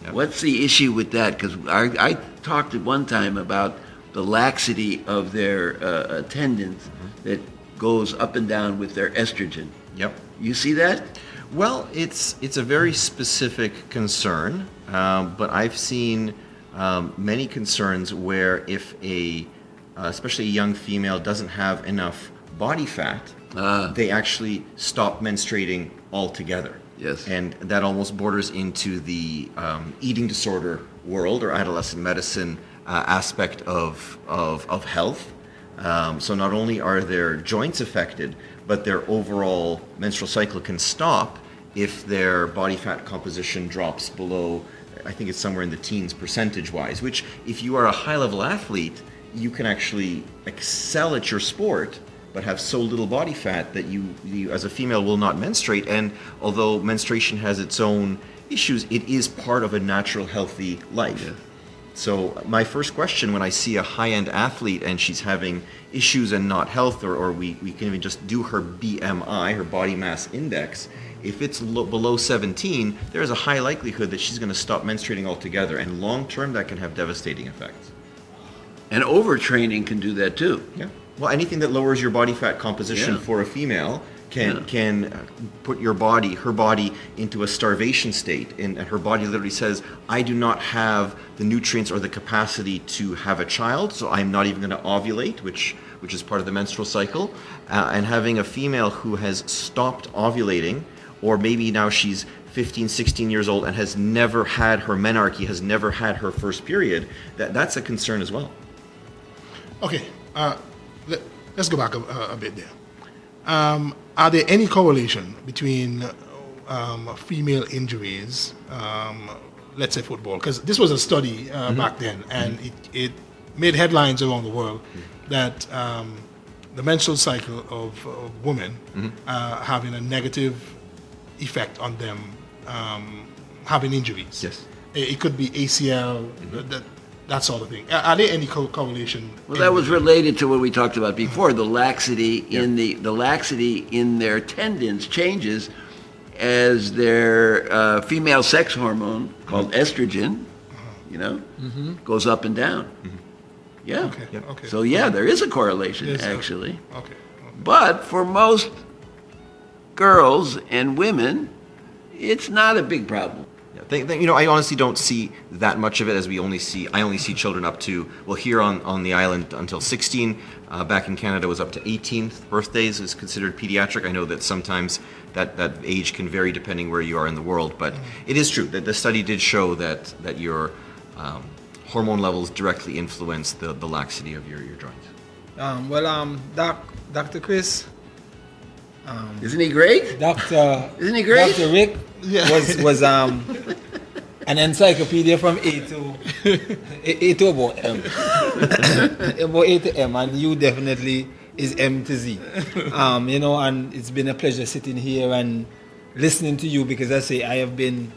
Yep. What's the issue with that? Because I talked at one time about the laxity of their tendons that goes up and down with their estrogen. Yep. You see that? Well, it's a very specific concern, but I've seen many concerns where if especially a young female doesn't have enough body fat, they actually stop menstruating altogether. Yes. And that almost borders into the eating disorder world or adolescent medicine aspect of health. So not only are their joints affected, but their overall menstrual cycle can stop if their body fat composition drops below I think it's somewhere in the teens percentage-wise, which if you are a high-level athlete, you can actually excel at your sport, but have so little body fat that you as a female will not menstruate. And although menstruation has its own issues, it is part of a natural, healthy life. Yeah. So my first question when I see a high-end athlete and she's having issues and not health, or we can even just do her BMI, her body mass index, if it's below 17, there's a high likelihood that she's going to stop menstruating altogether, and long-term that can have devastating effects. And overtraining can do that too. Yeah. Well, anything that lowers your body fat composition for a female can put her body into a starvation state, and her body literally says, I do not have the nutrients or the capacity to have a child, so I'm not even going to ovulate, which is part of the menstrual cycle. And having a female who has stopped ovulating, or maybe now she's 15, 16 years old and has never had her menarche, has never had her first period, that's a concern as well. Okay, let's go back a bit there. Are there any correlation between female injuries, let's say football? Because this was a study back then, and it made headlines around the world that the menstrual cycle of women having a negative effect on them having injuries. Yes. It could be ACL, that sort of thing. Are there any correlation? Well, that was related to what we talked about before. The laxity in the laxity in their tendons changes as their female sex hormone called estrogen, goes up and down. Yeah. Okay. Okay. So there is a correlation actually. Okay. But for most girls and women, it's not a big problem. I honestly don't see that much of it, as I only see children up to, well, here on the island until 16. Back in Canada was up to 18th birthdays is considered pediatric. I know that sometimes that age can vary depending where you are in the world, but it is true that the study did show that your hormone levels directly influence the laxity of your joints. Dr. Chris, isn't he great? Isn't he great? Dr. Rick was an encyclopedia from A to about M. About A to M, and you definitely is M to Z. And it's been a pleasure sitting here and listening to you, because I have been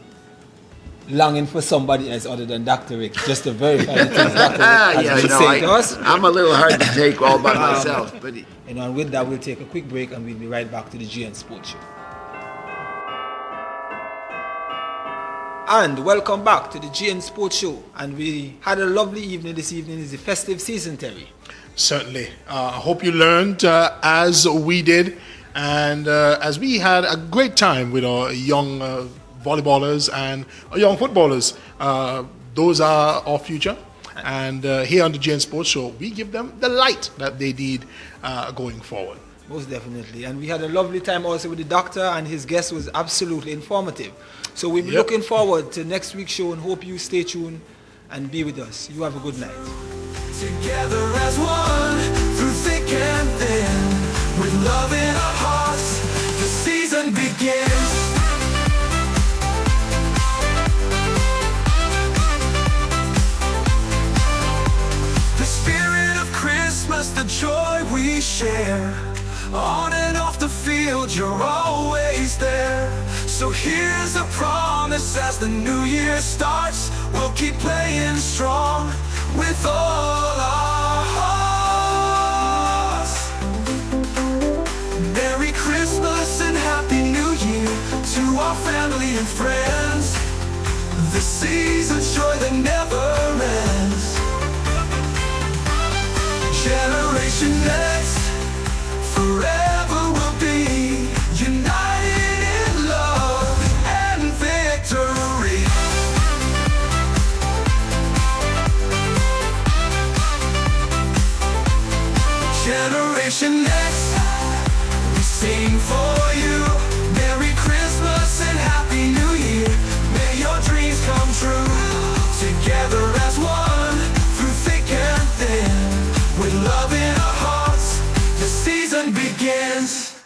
longing for somebody else other than Dr. Rick, just to verify the things Dr. Rick has been saying to us. I'm a little hard to take all by myself. But and with that, we'll take a quick break and we'll be right back to the GN Sports Show. And welcome back to the GN Sports Show. And we had a lovely evening. This evening is the festive season, Terry. Certainly. I hope you learned as we did, and as we had a great time with our young volleyballers and our young footballers. Those are our future. And here on the GN Sports Show, we give them the light that they need going forward. Most definitely. And we had a lovely time also with the doctor, and his guest was absolutely informative. So we'll be looking forward to next week's show, and hope you stay tuned and be with us. You have a good night. Together as one, through thick and thin, with love in our hearts, the season begins. The spirit of Christmas, the joy we share, on and off the field, you're always there. So here's a promise as the new year starts, we'll keep playing strong with all our hearts. Merry Christmas and Happy New Year to our family and friends. The season's joy that never ends. Generation Next, forever will be united in love and victory. Generation Next, we sing for you. Merry Christmas and Happy New Year. May your dreams come true. Together as one, through thick and thin, with love in our hearts, the season begins.